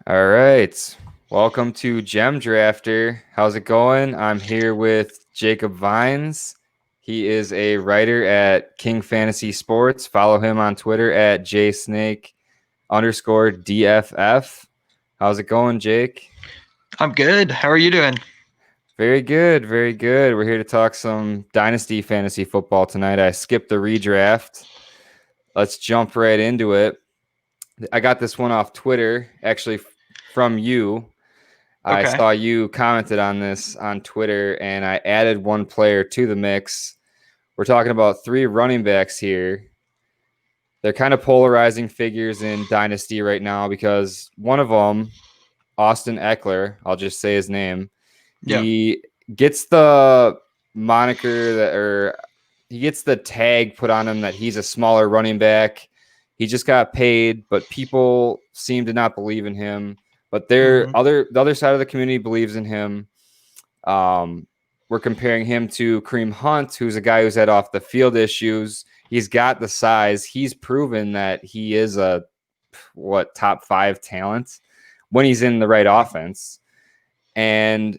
All right. Welcome to Gem Drafter. How's it going? I'm here with Jacob Vines. He is a writer at King Fantasy Sports. Follow him on Twitter at jsnake_DFF. How's it going, Jake? I'm good. How are you doing? Very good, very good. We're here to talk some Dynasty fantasy football tonight. I skipped the redraft. Let's jump right into it. I got this one off Twitter, actually from you. I Okay. saw you commented on this on Twitter, and I added one player to the mix. We're talking about three running backs here. They're kind of polarizing figures in Dynasty right now because one of them, Austin Eckler, I'll just say his name, Yeah. he gets the moniker that, or he gets the tag put on him that he's a smaller running back. He just got paid, but people seem to not believe in him. But the other side of the community believes in him. We're comparing him to Kareem Hunt, who's a guy who's had off the field issues. He's got the size. He's proven that he is a top 5 talent when he's in the right offense. And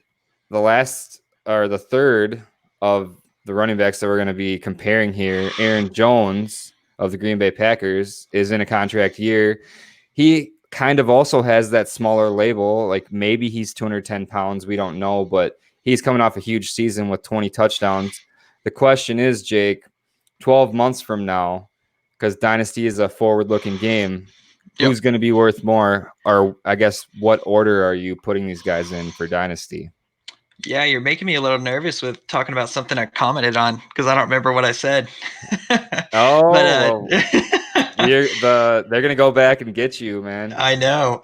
the third of the running backs that we're going to be comparing here, Aaron Jones of the Green Bay Packers, is in a contract year. He kind of also has that smaller label. Like maybe he's 210 pounds. We don't know, but he's coming off a huge season with 20 touchdowns. The question is, Jake, 12 months from now, because Dynasty is a forward-looking game, Yep. who's going to be worth more? Or I guess what order are you putting these guys in for Dynasty? Yeah, you're making me a little nervous with talking about something I commented on because I don't remember what I said. Oh, but they're gonna go back and get you, man. I know.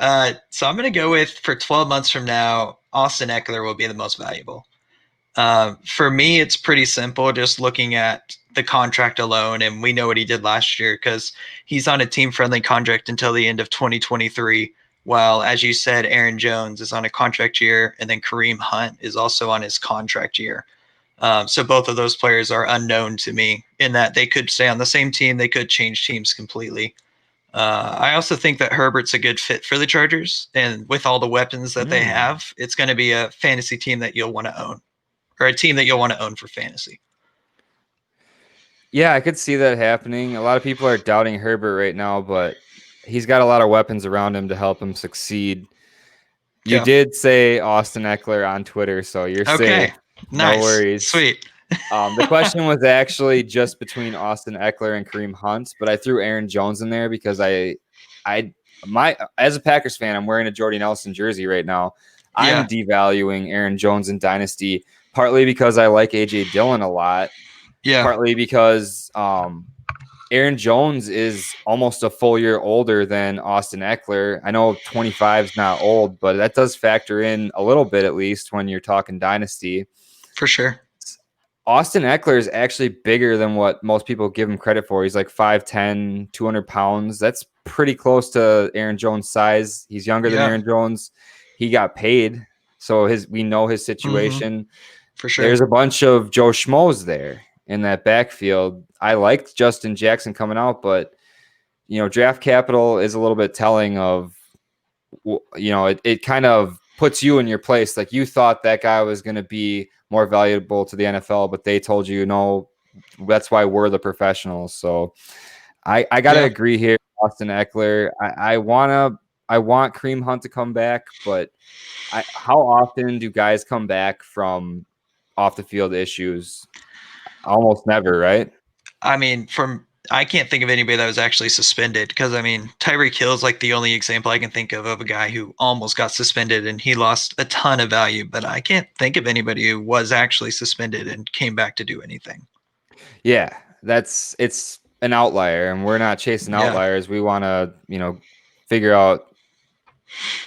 So I'm going to go with for 12 months from now, Austin Eckler will be the most valuable. For me, it's pretty simple. Just looking at the contract alone, and we know what he did last year because he's on a team-friendly contract until the end of 2023. While, as you said, Aaron Jones is on a contract year, and then Kareem Hunt is also on his contract year. So both of those players are unknown to me in that they could stay on the same team, they could change teams completely. I also think that Herbert's a good fit for the Chargers, and with all the weapons that they have, it's going to be a fantasy team that you'll want to own, or a team that you'll want to own for fantasy. Yeah, I could see that happening. A lot of people are doubting Herbert right now, but he's got a lot of weapons around him to help him succeed. You Yeah. did say Austin Eckler on Twitter, so you're safe. Okay. No Nice. worries. Sweet. The question was actually just between Austin Eckler and Kareem Hunt, but I threw Aaron Jones in there because as a Packers fan, I'm wearing a Jordy Nelson jersey right now. I'm Yeah. devaluing Aaron Jones in Dynasty, partly because I like AJ Dillon a lot, Yeah. partly because Aaron Jones is almost a full year older than Austin Eckler. I know 25 is not old, but that does factor in a little bit, at least when you're talking Dynasty. For sure. Austin Eckler is actually bigger than what most people give him credit for. He's like 5'10", 200 pounds. That's pretty close to Aaron Jones' size. He's younger than Yeah. Aaron Jones. He got paid, so we know his situation. For sure. There's a bunch of Joe Schmoes there in that backfield. I liked Justin Jackson coming out, but draft capital is a little bit telling of, it kind of puts you in your place. Like you thought that guy was going to be more valuable to the NFL, but they told you, no, that's why we're the professionals. So I got to agree here. Austin Eckler. I want Kareem Hunt to come back, but how often do guys come back from off the field issues? Almost never, right? I mean, I can't think of anybody that was actually suspended because I mean Tyreek Hill is like the only example I can think of a guy who almost got suspended and he lost a ton of value, but I can't think of anybody who was actually suspended and came back to do anything. Yeah, it's an outlier, and we're not chasing Yeah. outliers. We want to, figure out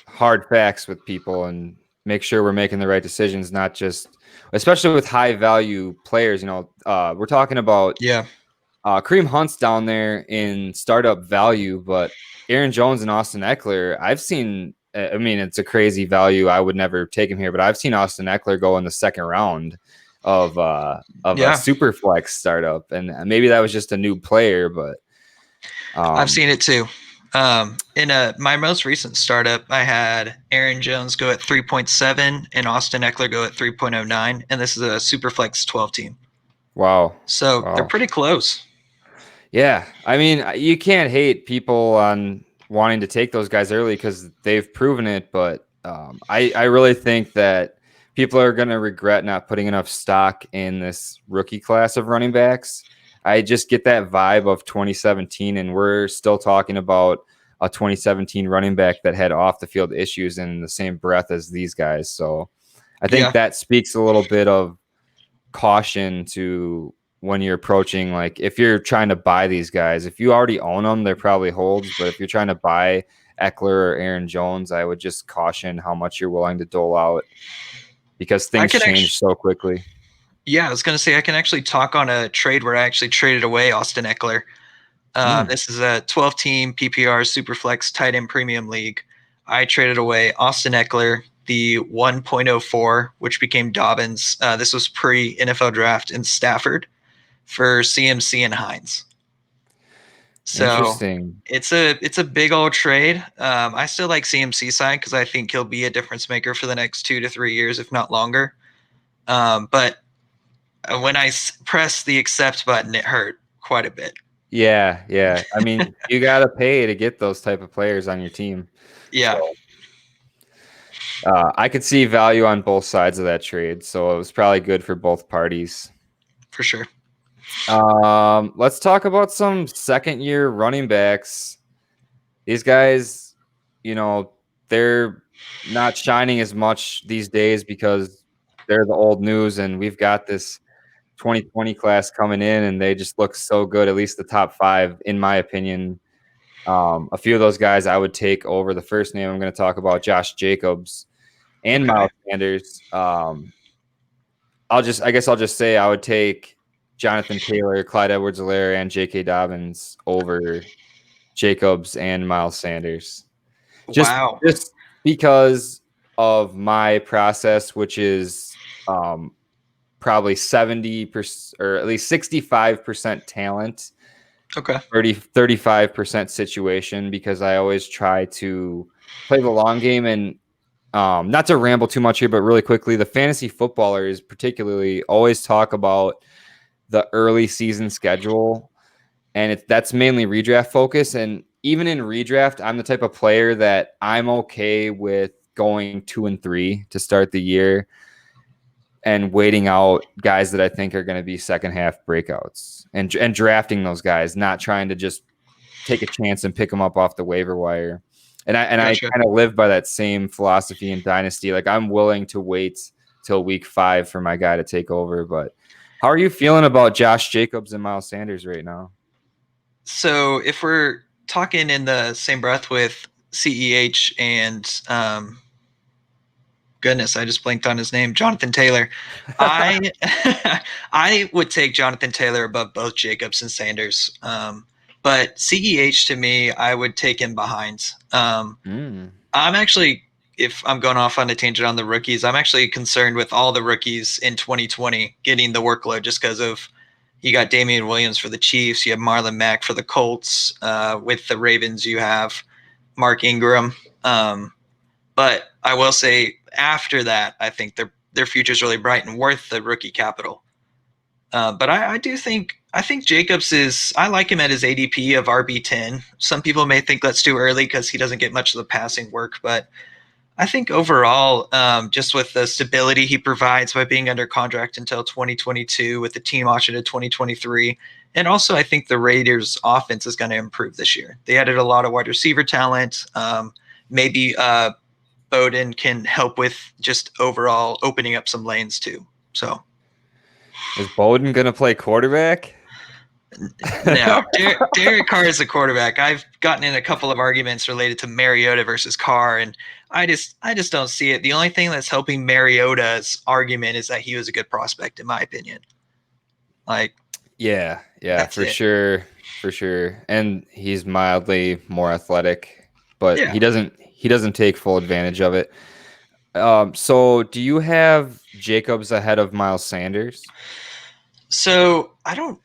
hard facts with people and make sure we're making the right decisions, not just, especially with high value players. We're talking about Yeah. Kareem Hunt's down there in startup value, but Aaron Jones and Austin Eckler, I've seen. I mean, it's a crazy value. I would never take him here, but I've seen Austin Eckler go in the second round of a super flex startup, and maybe that was just a new player, but I've seen it too. In my most recent startup, I had Aaron Jones go at 3.7 and Austin Eckler go at 3.09, and this is a Superflex 12 team. Wow. So they're Wow. pretty close. Yeah. I mean, you can't hate people on wanting to take those guys early because they've proven it. But I really think that people are going to regret not putting enough stock in this rookie class of running backs. I just get that vibe of 2017, and we're still talking about a 2017 running back that had off the field issues in the same breath as these guys. So I think Yeah. that speaks a little bit of caution to when you're approaching, like if you're trying to buy these guys. If you already own them, they're probably holds, but if you're trying to buy Eckler or Aaron Jones, I would just caution how much you're willing to dole out because I things could change actually, so quickly. yeah, I was going to say I can actually talk on a trade where I actually traded away Austin Eckler. Mm, This is a 12-team PPR Superflex tight end premium league. I traded away Austin Eckler, the 1.04, which became Dobbins. This was pre NFL draft in Stafford for CMC and Hines. So interesting. it's a big old trade. I still like CMC side because I think he'll be a difference maker for the next 2 to 3 years, if not longer. But when I pressed the accept button, it hurt quite a bit. Yeah, yeah. I mean, you got to pay to get those type of players on your team. Yeah, So I could see value on both sides of that trade. So it was probably good for both parties. for sure. Let's talk about some second year running backs. These guys, you know, they're not shining as much these days because they're the old news, and we've got this 2020 class coming in, and they just look so good. At least the top five, in my opinion. A few of those guys I would take over the first name I'm going to talk about, Josh Jacobs and Okay. Miles Sanders. I guess I'll just say I would take Jonathan Taylor, Clyde Edwards-Helaire, and J.K. Dobbins over Jacobs and Miles Sanders. Just Wow. just because of my process, which is probably 70% or at least 65% talent, Okay. 35% situation, because I always try to play the long game. And not to ramble too much here, but really quickly, the fantasy footballers particularly always talk about the early season schedule, and that's mainly redraft focus. And even in redraft, I'm the type of player that I'm okay with going 2 and 3 to start the year and waiting out guys that I think are going to be second half breakouts, and drafting those guys, not trying to just take a chance and pick them up off the waiver wire. And I Gotcha. kind of live by that same philosophy in Dynasty. Like, I'm willing to wait till week 5 for my guy to take over. But how are you feeling about Josh Jacobs and Miles Sanders right now? So if we're talking in the same breath with CEH and goodness, I just blinked on his name, Jonathan Taylor. I I would take Jonathan Taylor above both Jacobs and Sanders. But CEH to me, I would take him behind. Mm. I'm actually, if I'm going off on a tangent on the rookies, I'm actually concerned with all the rookies in 2020 getting the workload just because of you got Damian Williams for the Chiefs, you have Marlon Mack for the Colts. With the Ravens, you have Mark Ingram. But I will say after that, I think their future is really bright and worth the rookie capital. But I do think Jacobs is, I like him at his ADP of RB10. Some people may think that's too early because he doesn't get much of the passing work, but I think overall, just with the stability he provides by being under contract until 2022 with the team option to 2023. And also, I think the Raiders' offense is going to improve this year. They added a lot of wide receiver talent. Maybe Bowden can help with just overall opening up some lanes too. So Is Bowden going to play quarterback? no, Derek Carr is a quarterback. I've gotten in a couple of arguments related to Mariota versus Carr, and I just don't see it. The only thing that's helping Mariota's argument is that he was a good prospect, in my opinion. Like Yeah, that's for it. sure, for sure. And he's mildly more athletic, but Yeah. he doesn't take full advantage of it. So do you have Jacobs ahead of Miles Sanders? So I don't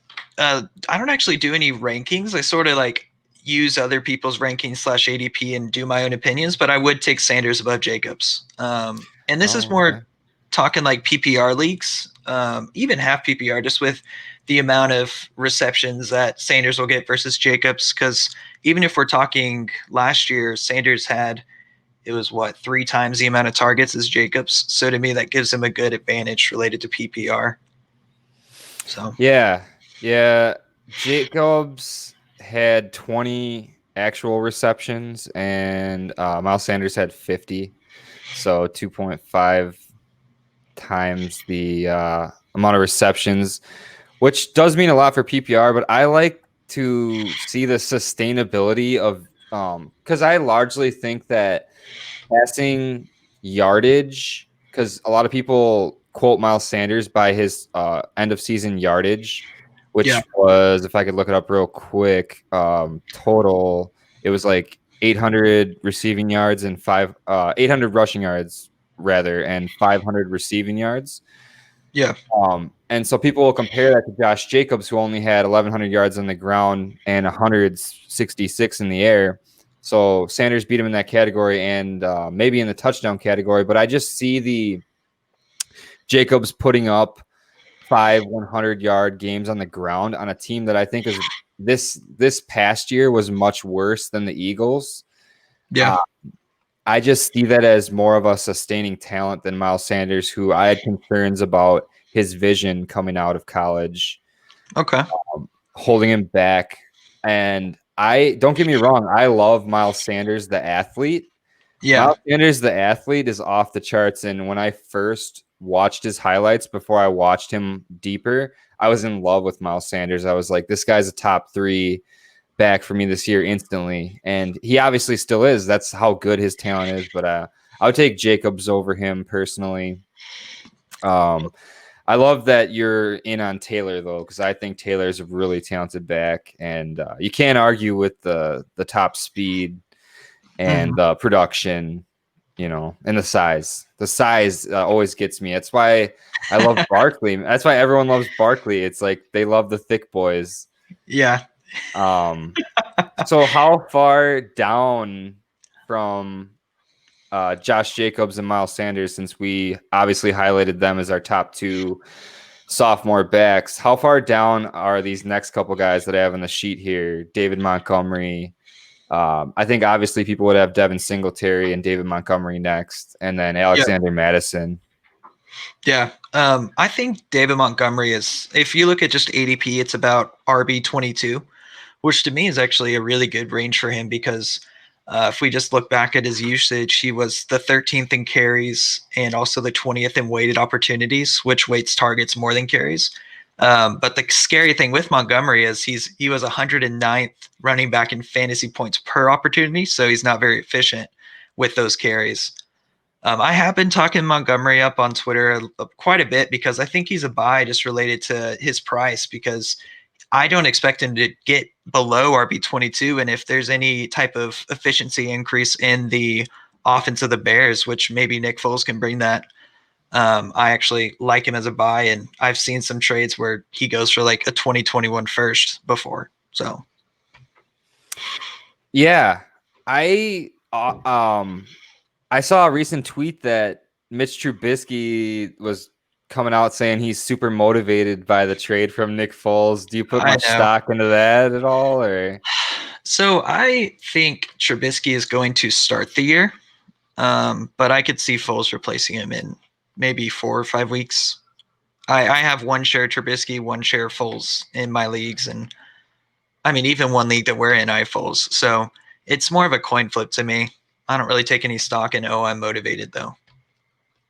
actually do any rankings. I sort of like use other people's rankings slash ADP and do my own opinions, but I would take Sanders above Jacobs. And this is Oh, okay. more talking like PPR leagues, even half PPR, just with the amount of receptions that Sanders will get versus Jacobs. Because even if we're talking last year, Sanders had, it was what, 3 times the amount of targets as Jacobs. So to me, that gives him a good advantage related to PPR. So Yeah. Yeah. Jacobs had 20 actual receptions and Miles Sanders had 50. So 2.5 times the amount of receptions, which does mean a lot for PPR, but I like to see the sustainability of because I largely think that passing yardage, because a lot of people quote Miles Sanders by his end of season yardage, yeah, which was, if I could look it up real quick, total, it was like 800 receiving yards and 800 rushing yards rather, and 500 receiving yards. yeah, And so people will compare that to Josh Jacobs, who only had 1,100 yards on the ground and 166 in the air. So Sanders beat him in that category and maybe in the touchdown category. But I just see the Jacobs putting up 100-yard games on the ground on a team that I think is this past year was much worse than the Eagles. yeah. I just see that as more of a sustaining talent than Miles Sanders, who I had concerns about his vision coming out of college, Okay. holding him back. And I don't get me wrong, I love Miles Sanders, the athlete. Yeah. Miles Sanders, the athlete, is off the charts. And when I first watched his highlights before I watched him deeper, I was in love with Miles Sanders. I was like, this guy's a top 3 back for me this year instantly. And he obviously still is. That's how good his talent is. But I would take Jacobs over him personally. I love that you're in on Taylor though, because I think Taylor's a really talented back, and you can't argue with the top speed and production, and the size. The size always gets me. That's why I love Barkley. That's why everyone loves Barkley. It's like they love the thick boys. Yeah. So how far down from Josh Jacobs and Miles Sanders, since we obviously highlighted them as our top 2 sophomore backs, how far down are these next couple guys that I have on the sheet here? David Montgomery. I think obviously people would have Devin Singletary and David Montgomery next, and then Alexander Madison. Yeah. I think David Montgomery is, if you look at just ADP, it's about RB22, which to me is actually a really good range for him because if we just look back at his usage, he was the 13th in carries and also the 20th in weighted opportunities, which weights targets more than carries. But the scary thing with Montgomery is he was 109th running back in fantasy points per opportunity, so he's not very efficient with those carries. I have been talking Montgomery up on Twitter quite a bit because I think he's a buy just related to his price because I don't expect him to get below RB22. And if there's any type of efficiency increase in the offense of the Bears, which maybe Nick Foles can bring that, I actually like him as a buy. And I've seen some trades where he goes for like a 2021 first before. So, Yeah, I saw a recent tweet that Mitch Trubisky was coming out saying he's super motivated by the trade from Nick Foles. Do you put I much know. stock into that at all, or? So I think Trubisky is going to start the year, but I could see Foles replacing him in maybe 4 or 5 weeks. I have one share Trubisky, one share Foles in my leagues, and I mean even one league that we're in, I have Foles. So it's more of a coin flip to me. I don't really take any stock in. I'm motivated though.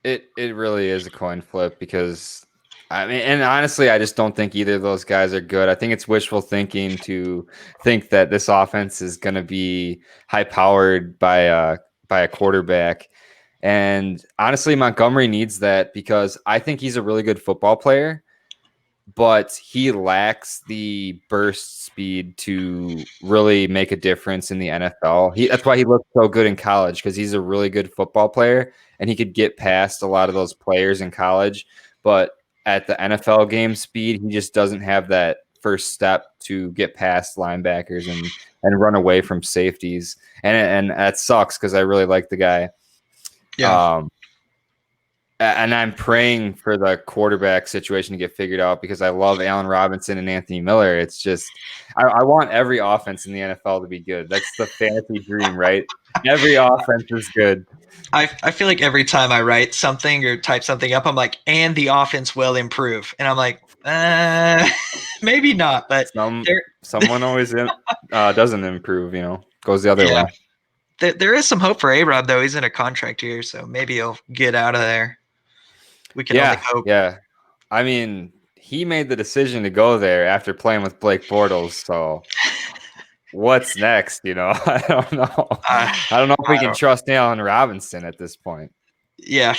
It really is a coin flip because I mean, and honestly, I just don't think either of those guys are good. I think it's wishful thinking to think that this offense is going to be high powered by a quarterback. And honestly, Montgomery needs that because I think he's a really good football player, but he lacks the burst speed to really make a difference in the NFL. That's why he looked so good in college because he's a really good football player and he could get past a lot of those players in college. But at the NFL game speed, he just doesn't have that first step to get past linebackers and run away from safeties. And that sucks because I really like the guy. Yeah. And I'm praying for the quarterback situation to get figured out because I love Allen Robinson and Anthony Miller. It's just I want every offense in the NFL to be good. That's the fantasy dream, right? Every offense is good. I feel like every time I write something or type something up, I'm like, and the offense will improve. And I'm like, maybe not, but Someone always doesn't improve, goes the other yeah, way. there is some hope for A-Rob, though. He's in a contract here, so maybe he'll get out of there. We can only hope. Yeah. I mean, he made the decision to go there after playing with Blake Bortles, so what's next? I don't know. I don't know if we can trust Allen Robinson at this point. Yeah.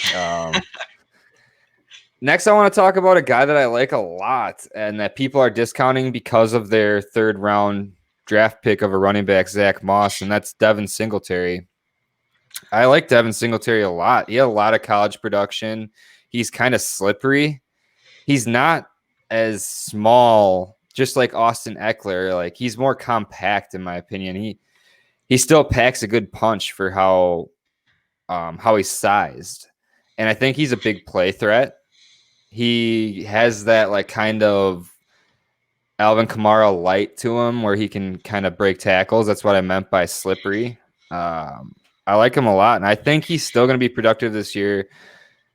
Next, I want to talk about a guy that I like a lot and that people are discounting because of their third-round draft pick of a running back, Zach Moss, and that's Devin Singletary. I like Devin Singletary a lot. He had a lot of college production. He's kind of slippery. He's not as small, just like Austin Eckler. Like, he's more compact, in my opinion. He still packs a good punch for how he's sized, and I think he's a big play threat. He has that like kind of Alvin Kamara light to him where he can kind of break tackles. That's what I meant by slippery. I like him a lot, and I think he's still going to be productive this year.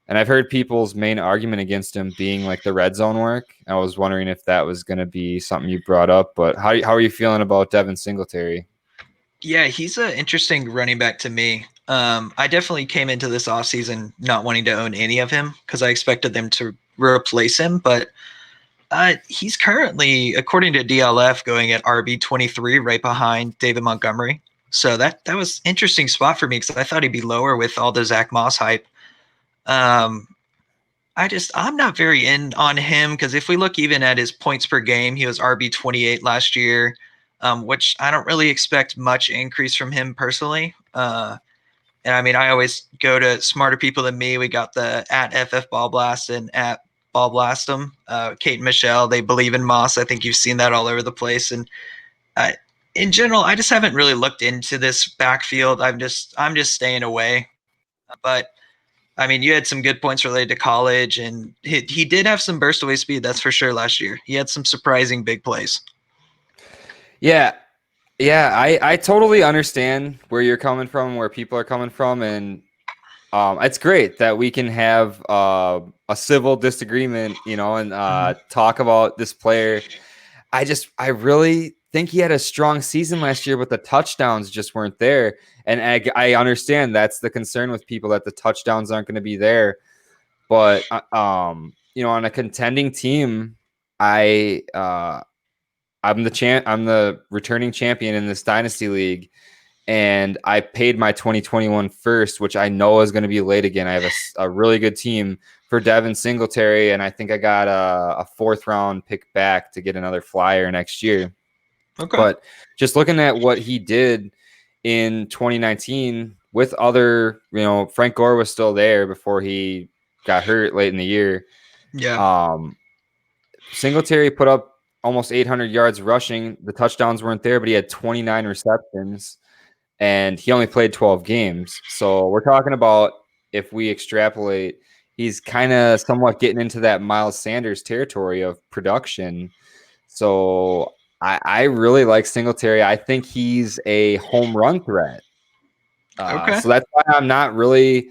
And I've heard people's main argument against him being like the red zone work. I was wondering if that was going to be something you brought up, but how are you feeling about Devin Singletary? Yeah, he's an interesting running back to me. I definitely came into this offseason not wanting to own any of him because I expected them to replace him, but he's currently, according to DLF, going at RB23 right behind David Montgomery. So that was interesting spot for me because I thought he'd be lower with all the Zach Moss hype. I'm not very in on him because if we look even at his points per game, he was RB28 last year, which I don't really expect much increase from him personally. And I mean, I always go to smarter people than me. We got the at FF Ball Blast and at Ball Blastem, Kate and Michelle. They believe in Moss. I think you've seen that all over the place. And in general, I just haven't really looked into this backfield. I'm just staying away. But I mean, you had some good points related to college, and he did have some burst away speed. That's for sure. Last year, he had some surprising big plays. Yeah. I totally understand where you're coming from, where people are coming from, and it's great that we can have a civil disagreement, and talk about this player. I really think he had a strong season last year, but the touchdowns just weren't there. And I understand that's the concern with people, that the touchdowns aren't going to be there. But on a contending team, I'm the returning champion in this dynasty league, and I paid my 2021 first, which I know is going to be late again. I have a really good team for Devin Singletary, and I think I got a 4th round pick back to get another flyer next year. Okay. But just looking at what he did in 2019 with other, Frank Gore was still there before he got hurt late in the year. Yeah. Singletary put up almost 800 yards rushing. The touchdowns weren't there, but he had 29 receptions, and he only played 12 games. So we're talking about, if we extrapolate, he's kind of somewhat getting into that Miles Sanders territory of production. So I really like Singletary. I think he's a home run threat. Okay. So that's why I'm not really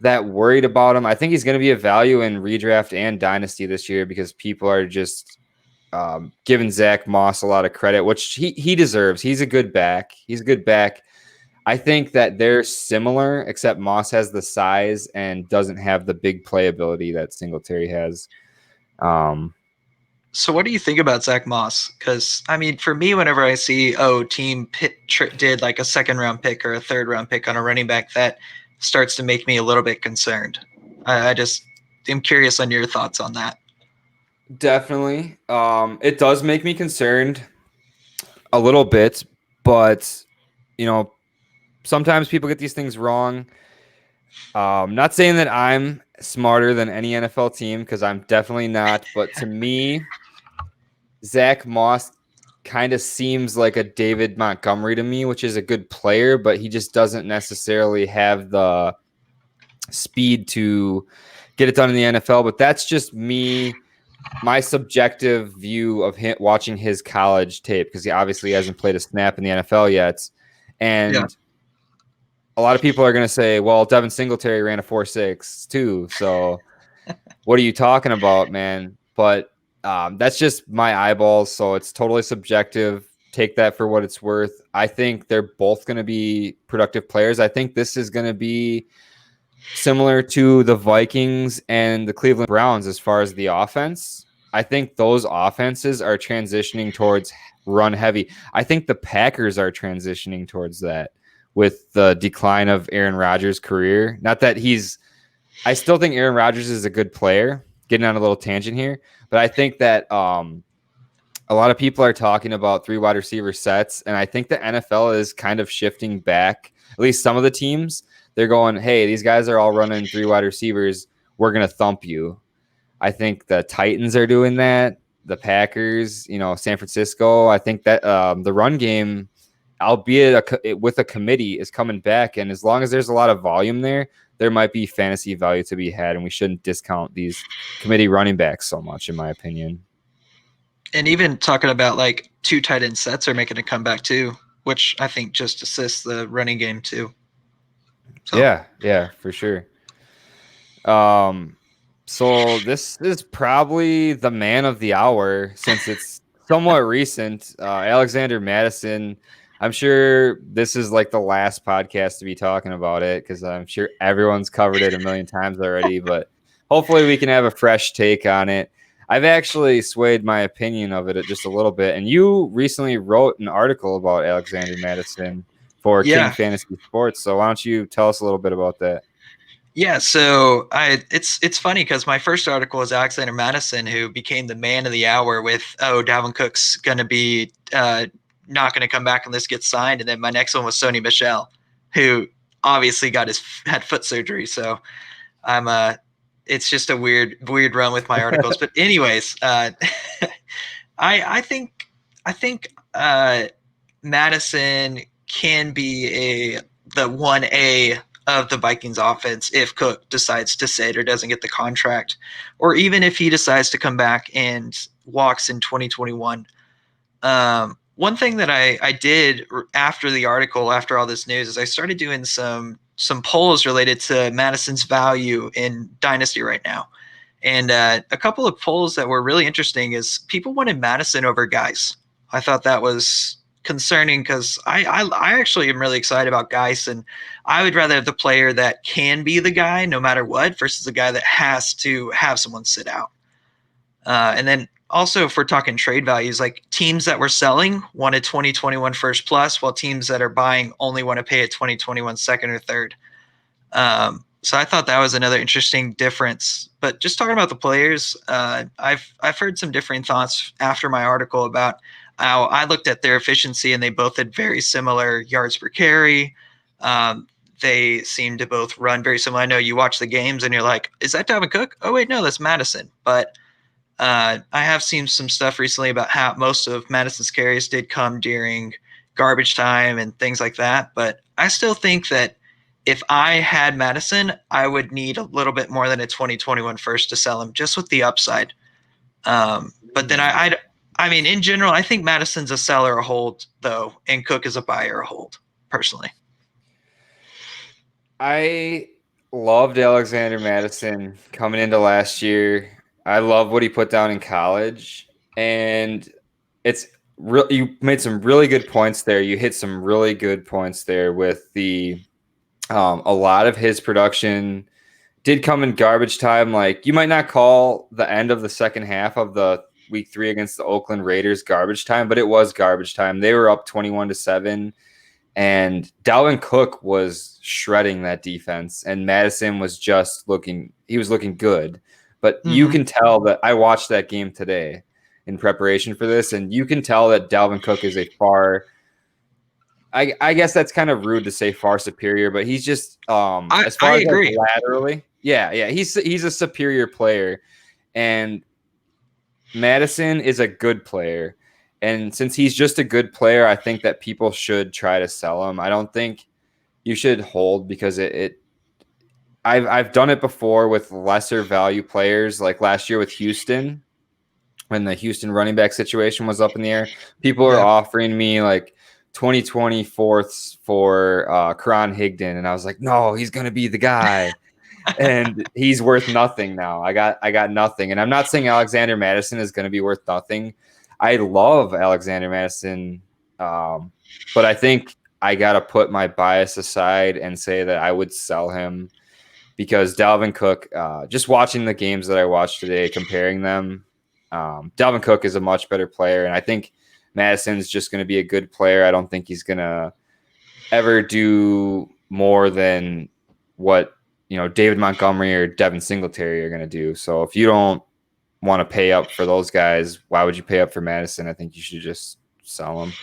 that worried about him. I think he's going to be a value in redraft and dynasty this year because people are just giving Zach Moss a lot of credit, which he deserves. He's a good back. I think that they're similar, except Moss has the size and doesn't have the big playability that Singletary has. So what do you think about Zach Moss? Because, I mean, for me, whenever I see, team did like a 2nd round pick or a 3rd round pick on a running back, that starts to make me a little bit concerned. I just am curious on your thoughts on that. Definitely. It does make me concerned a little bit, but, sometimes people get these things wrong. Not saying that I'm smarter than any NFL team, because I'm definitely not. But to me, Zach Moss kind of seems like a David Montgomery to me, which is a good player, but he just doesn't necessarily have the speed to get it done in the NFL. But that's just me, my subjective view of him watching his college tape, because he obviously hasn't played a snap in the NFL yet. And a lot of people are going to say, well, Devin Singletary ran a 4.6 too. So what are you talking about, man? But that's just my eyeballs. So it's totally subjective. Take that for what it's worth. I think they're both going to be productive players. I think this is going to be similar to the Vikings and the Cleveland Browns as far as the offense. I think those offenses are transitioning towards run heavy. I think the Packers are transitioning towards that with the decline of Aaron Rodgers' career. Not that I still think Aaron Rodgers is a good player, getting on a little tangent here, but I think that a lot of people are talking about 3 wide receiver sets, and I think the NFL is kind of shifting back, at least some of the teams. They're going, hey, these guys are all running 3 wide receivers. We're going to thump you. I think the Titans are doing that. The Packers, San Francisco. I think that the run game, albeit with a committee, is coming back. And as long as there's a lot of volume there might be fantasy value to be had. And we shouldn't discount these committee running backs so much, in my opinion. And even talking about like 2 tight end sets are making a comeback too, which I think just assists the running game too. So. Yeah, for sure. So this is probably the man of the hour since it's somewhat recent. Alexander Mattison. I'm sure this is like the last podcast to be talking about it because I'm sure everyone's covered it a million times already, but hopefully we can have a fresh take on it. I've actually swayed my opinion of it just a little bit, and you recently wrote an article about Alexander Mattison for King Fantasy Sports. So why don't you tell us a little bit about that? Yeah, so it's funny because my first article was Alexander Mattison, who became the man of the hour with, Dalvin Cook's going to be not going to come back unless gets signed. And then my next one was Sony Michel, who obviously had foot surgery. So it's just a weird run with my articles. But anyways, I think Mattison can be the 1A of the Vikings offense if Cook decides to sit or doesn't get the contract, or even if he decides to come back and walks in 2021. One thing that I did after the article, after all this news, is I started doing some polls related to Mattison's value in Dynasty right now. And a couple of polls that were really interesting is people wanted Mattison over Geis. I thought that was concerning because I actually am really excited about Geis, and I would rather have the player that can be the guy no matter what versus the guy that has to have someone sit out. And then also, if we're talking trade values, like teams that were selling wanted 2021 first plus, while teams that are buying only want to pay a 2021 second or third. So I thought that was another interesting difference. But just talking about the players, I've heard some differing thoughts after my article about how I looked at their efficiency, and they both had very similar yards per carry. They seem to both run very similar. I know you watch the games and you're like, is that Dalvin Cook? Oh, wait, no, that's Mattison. But I have seen some stuff recently about how most of Mattison's carries did come during garbage time and things like that. But I still think that if I had Mattison, I would need a little bit more than a 2021 first to sell him, just with the upside. But then I mean, in general, I think Mattison's a seller or hold, though, and Cook is a buyer or hold, personally. I loved Alexander Mattison coming into last year. I love what he put down in college, and you made some really good points there. You hit some really good points there with the a lot of his production did come in garbage time. Like, you might not call the end of the second half of the week 3 against the Oakland Raiders garbage time, but it was garbage time. They were up 21-7. And Dalvin Cook was shredding that defense, and Mattison was just looking good. But you can tell that I watched that game today in preparation for this, and you can tell that Dalvin Cook is a far, I guess that's kind of rude to say far superior, but he's just as far as like laterally, yeah, he's a superior player. And Madison is a good player. And since he's just a good player, I think that people should try to sell him. I don't think you should hold because I've done it before with lesser value players, like last year with Houston when the Houston running back situation was up in the air. People were Yeah. offering me like 2020 fourths for Karan Higdon, and I was like, no, he's gonna be the guy. And he's worth nothing now. I got nothing. And I'm not saying Alexander Madison is going to be worth nothing. I love Alexander Madison, but I think I got to put my bias aside and say that I would sell him because Dalvin Cook, just watching the games that I watched today, comparing them, Dalvin Cook is a much better player. And I think Madison's just going to be a good player. I don't think he's going to ever do more than what David Montgomery or Devin Singletary are going to do. So if you don't want to pay up for those guys, why would you pay up for Madison? I think you should just sell him.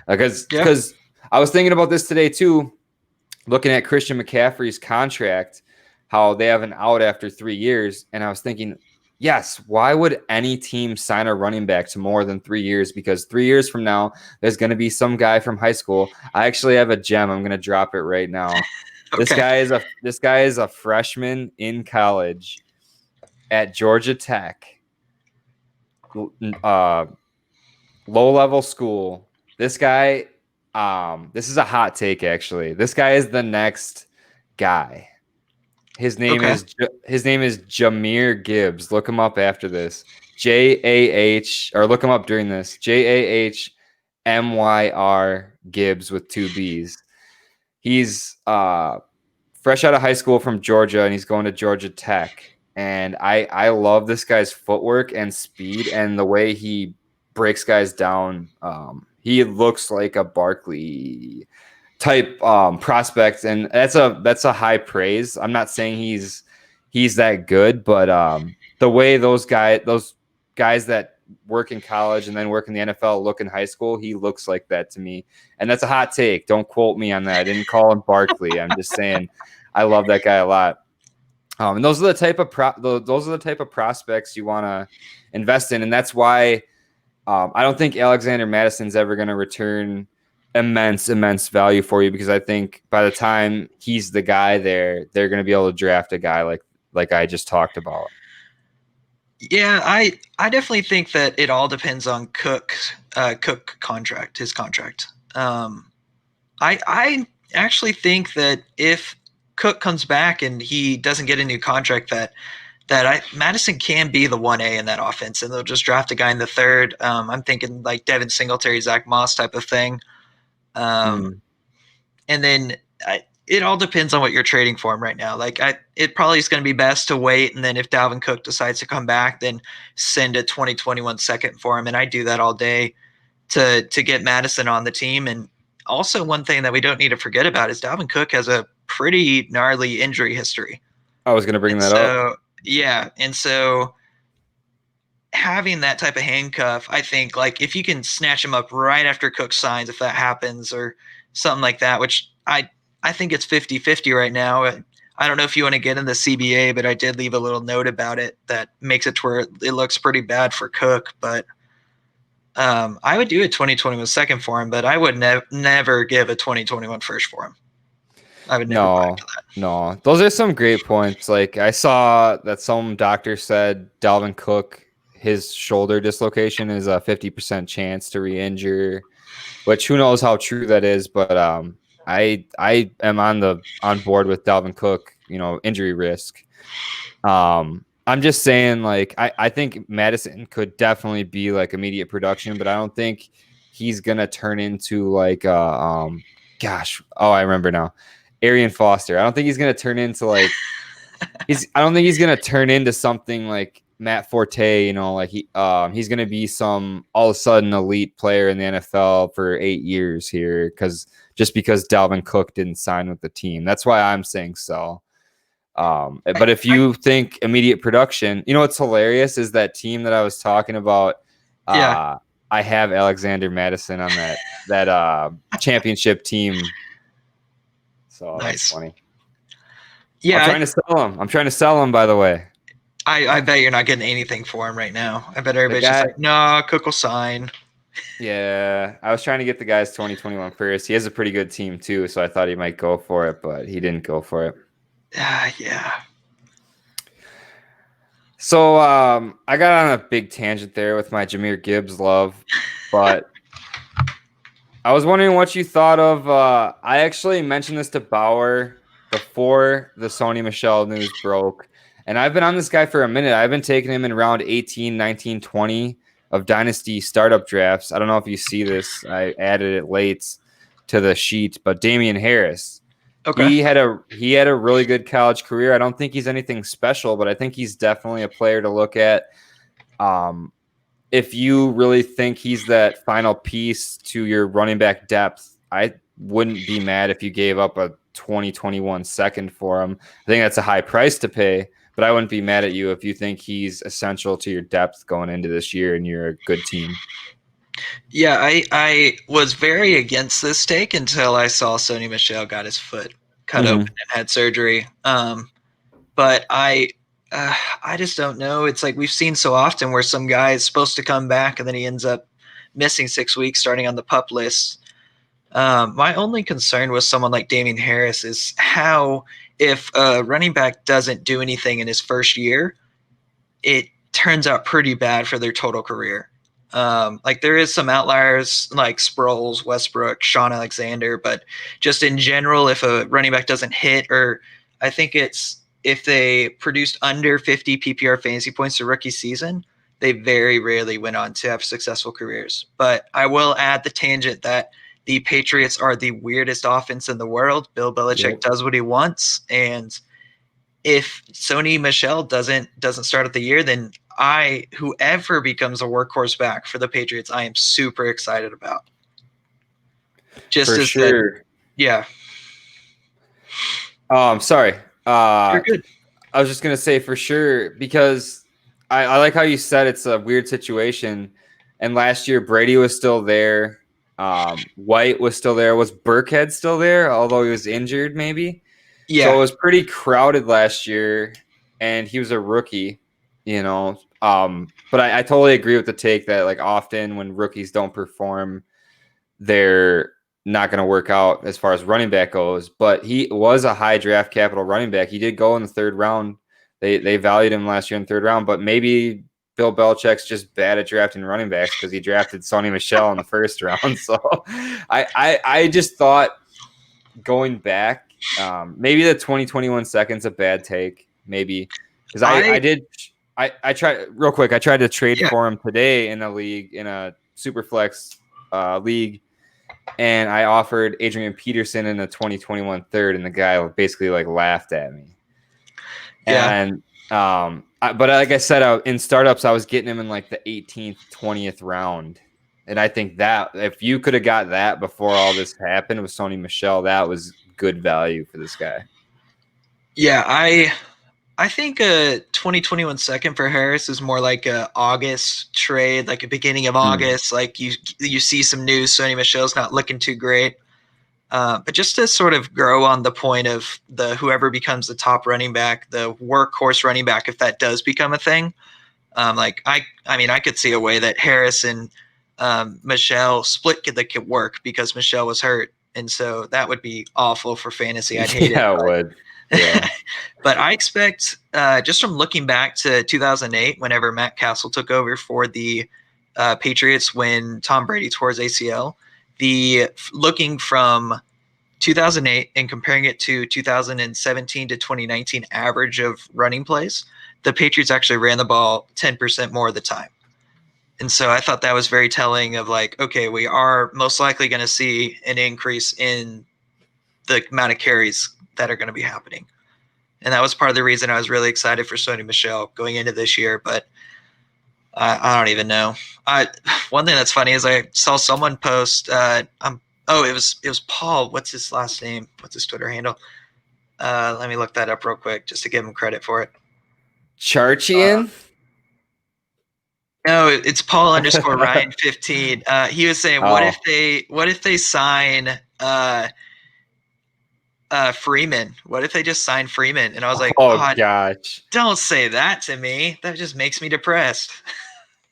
Because I was thinking about this today too, looking at Christian McCaffrey's contract, how they have an out after 3 years. And I was thinking, yes, why would any team sign a running back to more than 3 years? Because 3 years from now, there's going to be some guy from high school. I actually have a gem. I'm going to drop it right now. Okay. This guy is a freshman in college at Georgia Tech, low-level school. This guy, this is a hot take actually. This guy is the next guy. His name is Jahmyr Gibbs. Look him up after this. Look him up during this. JAHMYR Gibbs with 2 B's. He's fresh out of high school from Georgia, and he's going to Georgia Tech. And I love this guy's footwork and speed and the way he breaks guys down. He looks like a Barkley type prospect, and that's a high praise. I'm not saying he's that good, but the way those guys that work in college and then work in the NFL look in high school, he looks like that to me. And that's a hot take. Don't quote me on that. I didn't call him Barkley. I'm just saying I love that guy a lot. And those are the type of prospects you want to invest in, and that's why I don't think Alexander Madison's ever going to return immense value for you, because I think by the time he's the guy there, they're going to be able to draft a guy like I just talked about. Yeah, I definitely think that it all depends on Cook's contract, his contract. I actually think that if Cook comes back and he doesn't get a new contract, that Madison can be the 1A in that offense, and they'll just draft a guy in the third. I'm thinking like Devin Singletary, Zach Moss type of thing. And then it all depends on what you're trading for him right now. Like it probably is going to be best to wait, and then if Dalvin Cook decides to come back, then send a 2021 second for him. And I do that all day to get Madison on the team. And also one thing that we don't need to forget about is Dalvin Cook has a pretty gnarly injury history. I was going to bring that up. Yeah, and so having that type of handcuff, I think, like if you can snatch him up right after Cook signs, if that happens or something like that, which I think it's 50-50 right now. I don't know if you want to get in the CBA, but I did leave a little note about it that makes it to where it looks pretty bad for Cook. But I would do a 2021 second for him, but I would never give a 2021 first for him. I would never buy into that. No, those are some great points. Like I saw that some doctor said Dalvin Cook, his shoulder dislocation is a 50% chance to re-injure, which who knows how true that is. But I am on board with Dalvin Cook, injury risk. I'm just saying, like, I think Madison could definitely be like immediate production, but I don't think he's gonna turn into like I remember now. Arian Foster. I don't think he's gonna turn into like I don't think he's gonna turn into something like Matt Forte, like he's gonna be some all of a sudden elite player in the NFL for 8 years here because Dalvin Cook didn't sign with the team. That's why I'm saying so. But if you think immediate production, what's hilarious is that team that I was talking about. I have Alexander Madison on that championship team. So nice. That's funny. Yeah, I'm trying to sell him, by the way. I bet you're not getting anything for him right now. I bet The everybody's just guy, like, nah, Cook will sign. yeah, I was trying to get the guy's 2021 first. He has a pretty good team too, so I thought he might go for it, but he didn't go for it. Yeah. So I got on a big tangent there with my Jahmyr Gibbs love, but I was wondering what you thought of. I actually mentioned this to Bauer before the Sony Michel news broke, and I've been on this guy for a minute. I've been taking him in round 18, 19, 20 of Dynasty startup drafts. I don't know if you see this. I added it late to the sheet, but Damian Harris. Okay. He had a really good college career. I don't think he's anything special, but I think he's definitely a player to look at. Um, if you really think he's that final piece to your running back depth, I wouldn't be mad if you gave up a 2021 second for him. I think that's a high price to pay, but I wouldn't be mad at you if you think he's essential to your depth going into this year and you're a good team. Yeah, I was very against this take until I saw Sony Michel got his foot cut open Mm-hmm. and had surgery. But I just don't know. It's like we've seen so often where some guy is supposed to come back and then he ends up missing 6 weeks, starting on the pup list. My only concern with someone like Damien Harris is how, if a running back doesn't do anything in his first year, it turns out pretty bad for their total career. Like there is some outliers like Sproles, Westbrook, Sean Alexander, but just in general, if a running back doesn't hit, or I think it's if they produced under 50 PPR fantasy points the rookie season, they very rarely went on to have successful careers. But I will add the tangent that the Patriots are the weirdest offense in the world. Bill Belichick Yep. does what he wants, and if Sony Michel doesn't start at the year, then whoever becomes a workhorse back for the Patriots, I am super excited about. Just For as that, sure. yeah, Oh, I'm sorry. you're good. I was just gonna say for sure because I like how you said it's a weird situation. And last year Brady was still there. White was still there. Was Burkhead still there? Although he was injured, maybe. So it Yeah, was pretty crowded last year, and he was a rookie. You know, but I totally agree with the take that like often when rookies don't perform, they're not going to work out as far as running back goes. But he was a high draft capital running back. He did go in the third round. They valued him last year in the third round, but maybe Bill Belichick's just bad at drafting running backs because he drafted Sony Michel in the first round. So I just thought going back, maybe the 2021 second's a bad take, maybe because I I tried real quick. I tried to trade yeah for him today in a league in a super flex league, and I offered Adrian Peterson in the 2021 third, and the guy basically like laughed at me. yeah And but like I said, in startups, I was getting him in like the 18th, 20th round. And I think that if you could have got that before all this happened with Sony Michel, that was good value for this guy. yeah I think a 2021 second for Harris is more like a August trade, like a beginning of Mm. August. Like you see some news, Sony Michel's not looking too great. But just to sort of grow on the point of the whoever becomes the top running back, the workhorse running back, if that does become a thing, like I mean, I could see a way that Harris and Michel split could work because Michel was hurt, and so that would be awful for fantasy. I'd hate it, Yeah, it would. Yeah. but I expect just from looking back to 2008, whenever Matt Castle took over for the Patriots when Tom Brady tore his ACL, the looking from 2008 and comparing it to 2017 to 2019 average of running plays, the Patriots actually ran the ball 10% more of the time. And so I thought that was very telling of like, okay, we are most likely going to see an increase in the amount of carries that are going to be happening. And that was part of the reason I was really excited for Sony Michel going into this year. But I don't even know. One thing that's funny is I saw someone post. It was Paul. What's his last name? What's his Twitter handle? Let me look that up real quick just to give him credit for it. Charchian? No, it's Paul underscore Ryan 15. He was saying, Oh, what if they sign Freeman. What if they just signed Freeman? And I was like, Oh oh, gosh. don't say that to me. That just makes me depressed.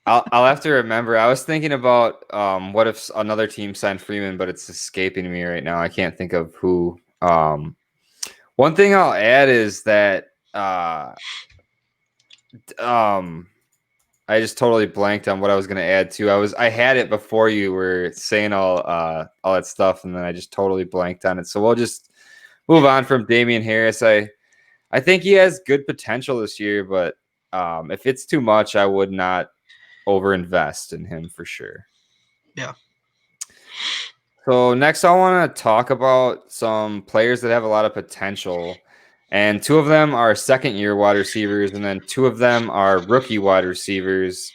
I'll have to remember. I was thinking about what if another team signed Freeman, but it's escaping me right now. I can't think of who. One thing I'll add is that um I just totally blanked on what I was going to add to. I had it before you were saying all that stuff, and then I just totally blanked on it. So we'll just move on from Damian Harris. I think he has good potential this year, but if it's too much, I would not overinvest in him for sure. Yeah. So next, I want to talk about some players that have a lot of potential, and two of them are second-year wide receivers, and then two of them are rookie wide receivers.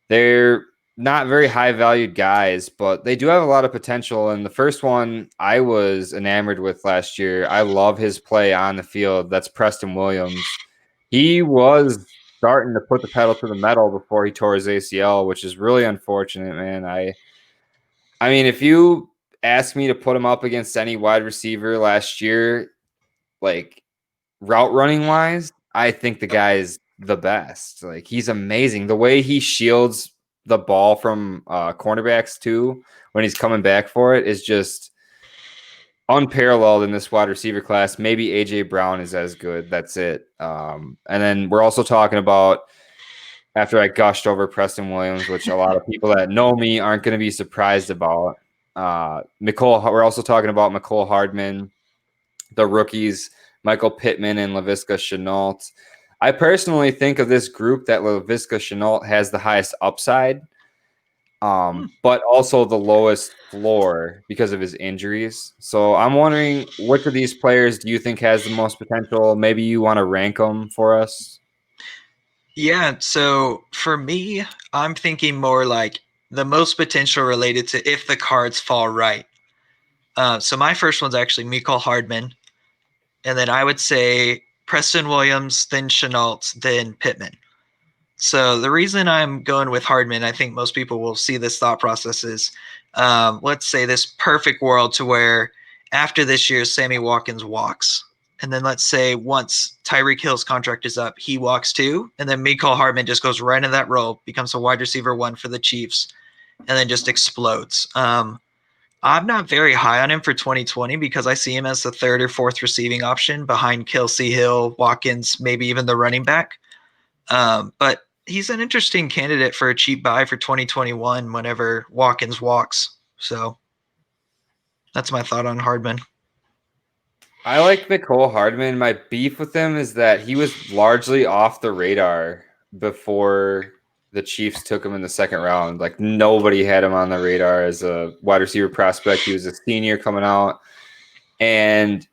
They're not very high-valued guys, but they do have a lot of potential. And the first one I was enamored with last year. I love his play on the field. That's Preston Williams. He was starting to put the pedal to the metal before he tore his ACL, which is really unfortunate, man. I mean, if you ask me to put him up against any wide receiver last year, like route running wise, I think the guy's the best. Like he's amazing. The way he shields the ball from cornerbacks too when he's coming back for it is just unparalleled in this wide receiver class. Maybe AJ Brown is as good. That's it. And then we're also talking about after I gushed over Preston Williams, which a lot of people that know me aren't going to be surprised about. We're also talking about Mecole Hardman, the rookies, Michael Pittman and Laviska Shenault. I personally think of this group that Laviska Shenault has the highest upside, but also the lowest floor because of his injuries. So I'm wondering which of these players do you think has the most potential? Maybe you want to rank them for us. Yeah, so for me, I'm thinking more like the most potential related to if the cards fall right. So my first one's actually Mecole Hardman, and then I would say Preston Williams, then Chenault, then Pittman. So the reason I'm going with Hardman, I think most people will see this thought process is, let's say this perfect world to where after this year, Sammy Watkins walks. And then let's say once Tyreek Hill's contract is up, he walks too. And then Mecole Hardman just goes right in that role, becomes a wide receiver one for the Chiefs, and then just explodes. I'm not very high on him for 2020 because I see him as the third or fourth receiving option behind Kelsey Hill, Watkins, maybe even the running back. But he's an interesting candidate for a cheap buy for 2021 whenever Watkins walks. So that's my thought on Hardman. I like Mecole Hardman. My beef with him is that he was largely off the radar before the Chiefs took him in the second round. Like nobody had him on the radar as a wide receiver prospect. He was a senior coming out. And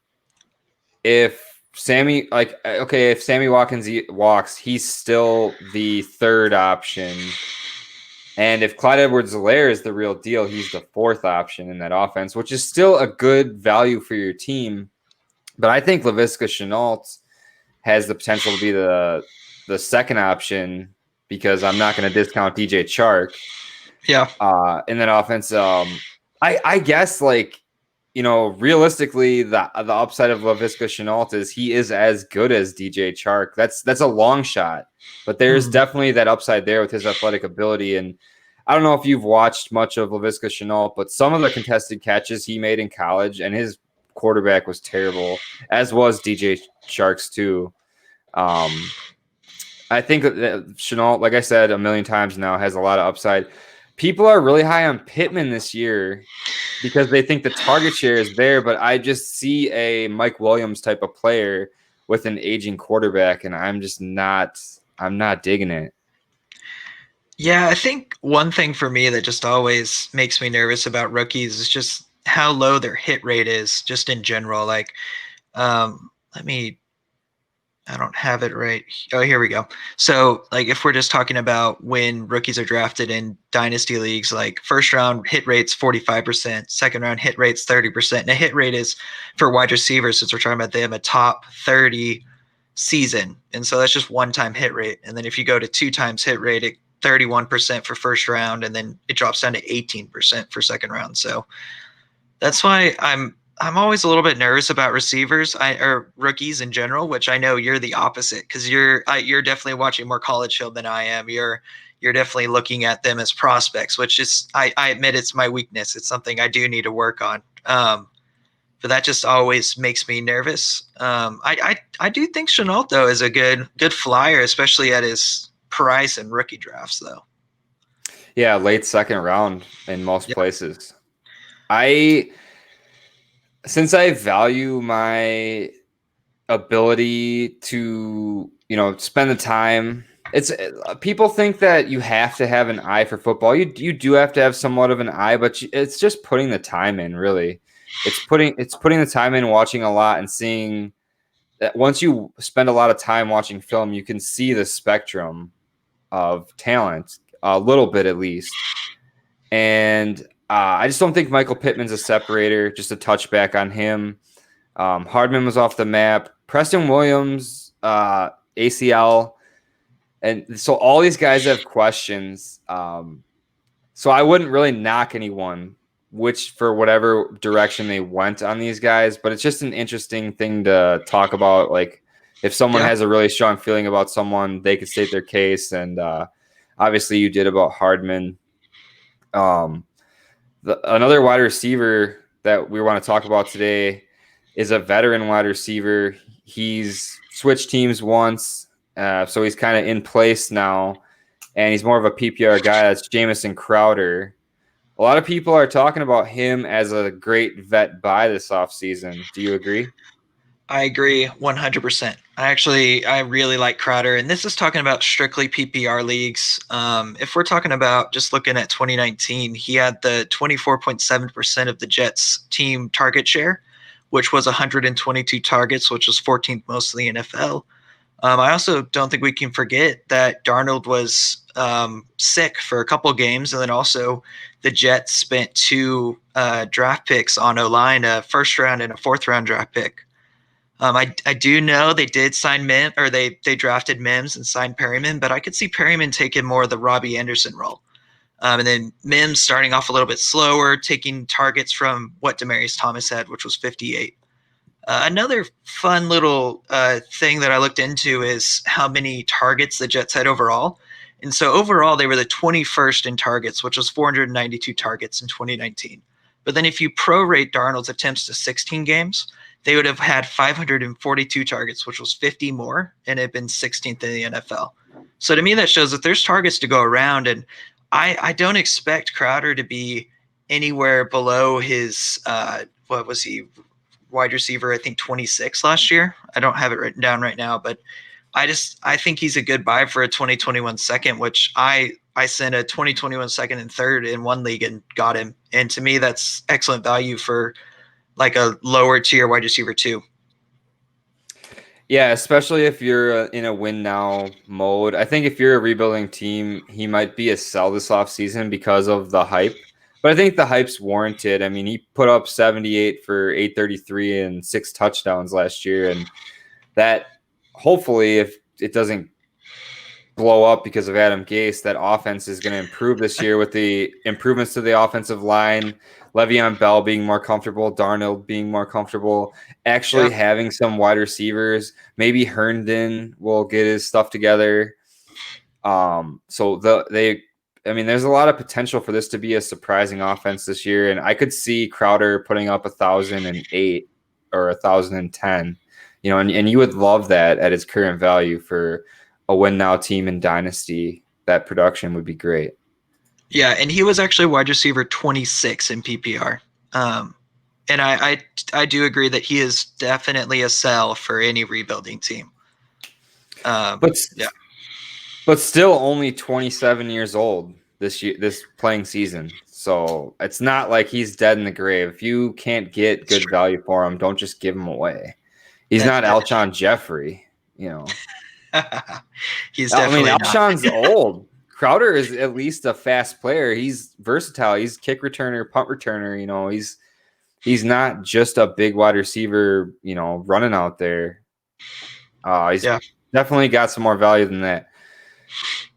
if if Sammy Watkins walks, he's still the third option. And if Clyde Edwards-Helaire is the real deal, he's the fourth option in that offense, which is still a good value for your team. But I think Laviska Shenault has the potential to be the second option because I'm not going to discount DJ Chark. Yeah. In that offense, I guess realistically, the upside of Laviska Shenault is he is as good as DJ Chark. That's a long shot, but there's definitely that upside there with his athletic ability. And I don't know if you've watched much of Laviska Shenault, but some of the contested catches he made in college and his quarterback was terrible, as was DJ Chark's too. I think that Shenault, like I said a million times now, has a lot of upside. People are really high on Pittman this year because they think the target share is there, but I just see a Mike Williams type of player with an aging quarterback, and I'm not digging it. Yeah, I think one thing for me that just always makes me nervous about rookies is just how low their hit rate is, just in general. Like, let me I don't have it right. Oh, here we go. So, like, if we're just talking about when rookies are drafted in dynasty leagues, like first round hit rates 45%, second round hit rates 30%. And a hit rate is for wide receivers, since we're talking about them, a top 30 season. And so that's just one time hit rate. And then if you go to two times hit rate, 31% for first round, and then it drops down to 18% for second round. So that's why I'm always a little bit nervous about receivers or rookies in general, which I know you're the opposite because you're definitely watching more college film than I am. You're definitely looking at them as prospects, which is I admit it's my weakness. It's something I do need to work on. But that just always makes me nervous. I do think Chenault though is a good flyer, especially at his price and rookie drafts though. Yeah, late second round in most Yeah, places. I since I value my ability to, spend the time. It's people think that you have to have an eye for football. You do have to have somewhat of an eye, but it's just putting the time in, really. It's putting the time in, watching a lot and seeing that once you spend a lot of time watching film, you can see the spectrum of talent a little bit at least. And I just don't think Michael Pittman's a separator. Just a touchback on him. Hardman was off the map. Preston Williams, ACL. And so all these guys have questions. So I wouldn't really knock anyone, which for whatever direction they went on these guys. But it's just an interesting thing to talk about. Like if someone yeah, has a really strong feeling about someone, they could state their case. And obviously you did about Hardman. Um, another wide receiver that we want to talk about today is a veteran wide receiver. He's switched teams once, so he's kind of in place now, and he's more of a PPR guy. That's Jamison Crowder. A lot of people are talking about him as a great vet buy this offseason. Do you agree? I agree 100%. I really like Crowder, and this is talking about strictly PPR leagues. If we're talking about just looking at 2019, he had the 24.7% of the Jets team target share, which was 122 targets, which was 14th most in the NFL. I also don't think we can forget that Darnold was sick for a couple games, and then also the Jets spent two draft picks on O-line, a first round and a fourth round draft pick. I do know they did sign Mim, or they drafted Mims and signed Perryman, but I could see Perryman taking more of the Robbie Anderson role. And then Mims starting off a little bit slower, taking targets from what Demaryius Thomas had, which was 58. Another fun little thing that I looked into is how many targets the Jets had overall. And so overall, they were the 21st in targets, which was 492 targets in 2019. But then if you prorate Darnold's attempts to 16 games, they would have had 542 targets, which was 50 more, and had been 16th in the NFL. So to me, that shows that there's targets to go around. And I don't expect Crowder to be anywhere below his, what was he, wide receiver, I think 26 last year. I don't have it written down right now, but I think he's a good buy for a 2021 second, which I sent a 2021 second and third in one league and got him. And to me, that's excellent value for like a lower tier wide receiver too. Yeah, especially if you're in a win now mode. I think if you're a rebuilding team, he might be a sell this offseason because of the hype. But I think the hype's warranted. I mean, he put up 78 for 833 and 6 touchdowns last year. And that hopefully, if it doesn't blow up because of Adam Gase, that offense is going to improve this year with the improvements to the offensive line, Le'Veon Bell being more comfortable, Darnold being more comfortable, actually having some wide receivers. Maybe Herndon will get his stuff together. There's a lot of potential for this to be a surprising offense this year, and I could see Crowder putting up 1,008 or 1,010. And you would love that at its current value for a win now team in Dynasty. That production would be great. Yeah, and he was actually wide receiver 26 in PPR. And I do agree that he is definitely a sell for any rebuilding team. But yeah, but still only 27 years old this year, this playing season. So it's not like he's dead in the grave. If you can't get good value for him, don't just give him away. He's not Alshon Jeffrey, He's definitely not. Alshon's old. Crowder is at least a fast player. He's versatile. He's kick returner, punt returner. He's not just a big wide receiver, running out there. He's definitely got some more value than that.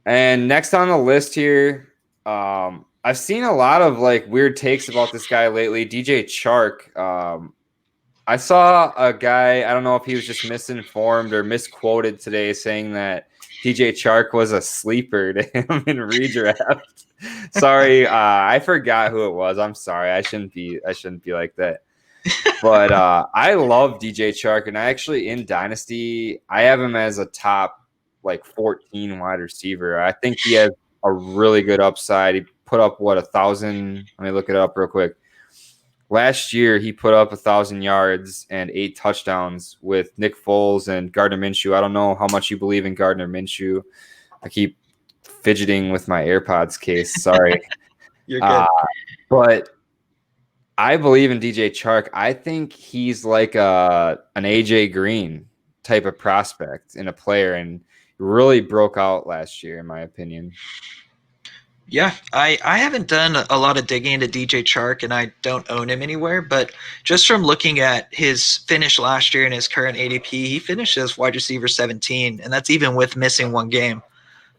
And next on the list here, I've seen a lot of like weird takes about this guy lately. DJ Chark. I saw a guy, I don't know if he was just misinformed or misquoted today, saying that DJ Chark was a sleeper to him in redraft. Sorry, I forgot who it was. I'm sorry. I shouldn't be like that. But I love DJ Chark, and I actually in Dynasty, I have him as a top like 14 wide receiver. I think he has a really good upside. He put up what 1,000. Let me look it up real quick. Last year, he put up 1,000 yards and 8 touchdowns with Nick Foles and Gardner Minshew. I don't know how much you believe in Gardner Minshew. I keep fidgeting with my AirPods case. Sorry. You're good. But I believe in DJ Chark. I think he's like an AJ Green type of prospect in a player, and really broke out last year, in my opinion. Yeah, I haven't done a lot of digging into DJ Chark, and I don't own him anywhere. But just from looking at his finish last year and his current ADP, he finished as wide receiver 17, and that's even with missing one game.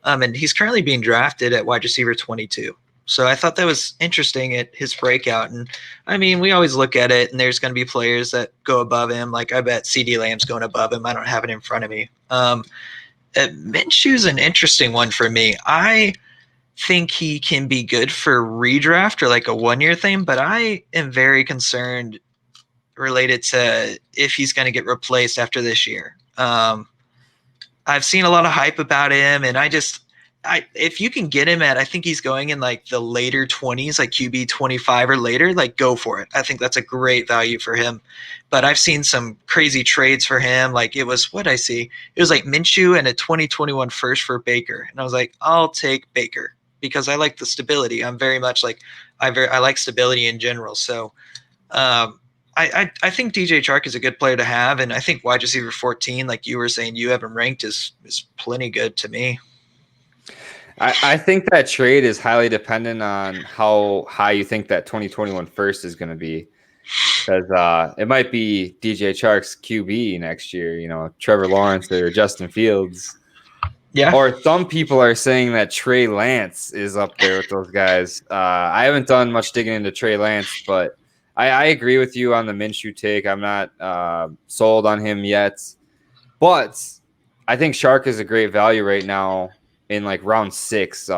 And he's currently being drafted at wide receiver 22. So I thought that was interesting at his breakout. And I mean, we always look at it, and there's going to be players that go above him. Like I bet CD Lamb's going above him. I don't have it in front of me. Minshew's an interesting one for me. I think he can be good for redraft or like a 1 year thing, but I am very concerned related to if he's going to get replaced after this year. I've seen a lot of hype about him, and if you can get him at, I think he's going in like the later 20s, like QB 25 or later, like go for it. I think that's a great value for him. But I've seen some crazy trades for him. Like it was what I see. It was like Minshew and a 2021 first for Baker. And I was like, I'll take Baker because I like the stability. I'm very much like, I like stability in general. So I think DJ Chark is a good player to have. And I think wide receiver 14, like you were saying, you have him ranked is plenty good to me. I think that trade is highly dependent on how high you think that 2021 first is going to be, because it might be DJ Chark's QB next year, Trevor Lawrence or Justin Fields. Yeah. Or some people are saying that Trey Lance is up there with those guys. I haven't done much digging into Trey Lance, but I agree with you on the Minshew take. I'm not sold on him yet, but I think Chark is a great value right now in like round 6.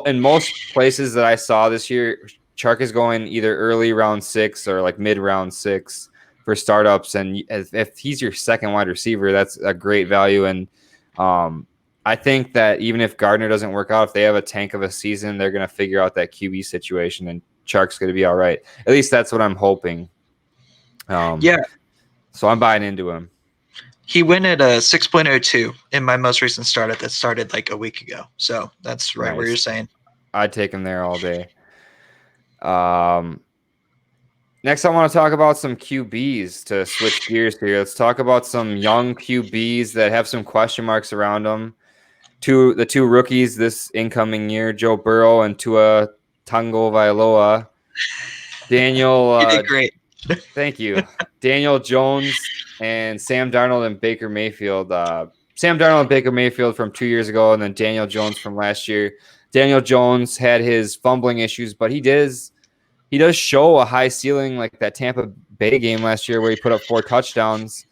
In most places that I saw this year, Chark is going either early round 6 or like mid round 6 for startups. And if he's your second wide receiver, that's a great value. And I think that even if Gardner doesn't work out, if they have a tank of a season, they're going to figure out that QB situation, and Chark's going to be all right. At least that's what I'm hoping. Yeah. So I'm buying into him. He went at a 6.02 in my most recent startup that started like a week ago. So that's right where you're saying. I'd take him there all day. Next, I want to talk about some QBs to switch gears here. Let's talk about some young QBs that have some question marks around them. The two rookies this incoming year, Joe Burrow and Tua Tagovailoa. Daniel, you did great. Thank you. Daniel Jones and Sam Darnold and Baker Mayfield. Sam Darnold and Baker Mayfield from 2 years ago, and then Daniel Jones from last year. Daniel Jones had his fumbling issues, but he does show a high ceiling, like that Tampa Bay game last year where he put up 4 touchdowns.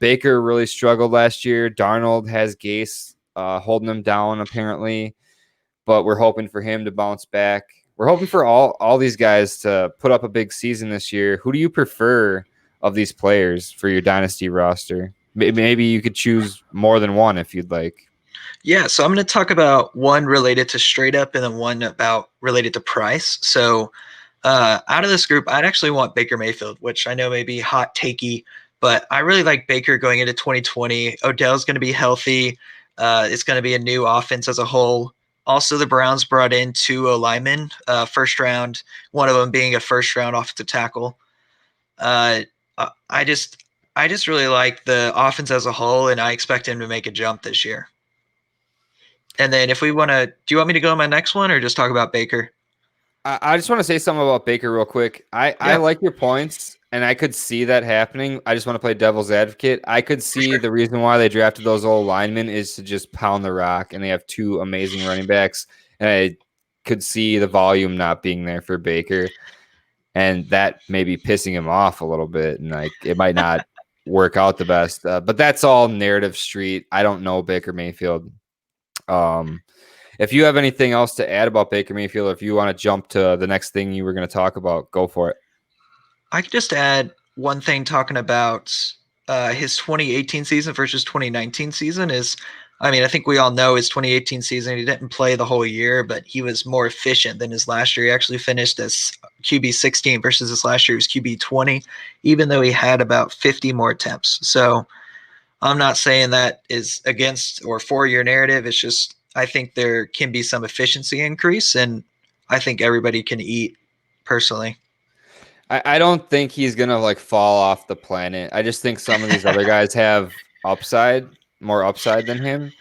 Baker really struggled last year. Darnold has Gase holding him down apparently, but we're hoping for him to bounce back. We're hoping for all these guys to put up a big season this year. Who do you prefer of these players for your dynasty roster? Maybe you could choose more than one if you'd like. Yeah, so I'm going to talk about one related to straight up and then one about related to price. So out of this group, I'd actually want Baker Mayfield, which I know may be hot takey, but I really like Baker going into 2020. Odell's going to be healthy. It's going to be a new offense as a whole. Also, the Browns brought in 2 linemen, first round, one of them being a first round offensive tackle. I just really like the offense as a whole, and I expect him to make a jump this year. And then if we want to, do you want me to go on my next one or just talk about Baker? I just want to say something about Baker real quick. I like your points, and I could see that happening. I just want to play devil's advocate. I could see the reason why they drafted those old linemen is to just pound the rock, and they have 2 amazing running backs. And I could see the volume not being there for Baker. and that may be pissing him off a little bit, and like it might not work out the best. But that's all narrative street. I don't know Baker Mayfield. If you have anything else to add about Baker Mayfield, or if you want to jump to the next thing you were going to talk about, go for it. I could just add one thing talking about his 2018 season versus 2019 season is, I mean, I think we all know his 2018 season, he didn't play the whole year, but he was more efficient than his last year. He actually finished as QB 16 versus his last year was QB 20, even though he had about 50 more attempts. So I'm not saying that is against or for your narrative. It's just, I think there can be some efficiency increase, and I think everybody can eat personally. I don't think he's gonna like fall off the planet. I just think some of these other guys have upside, more upside than him.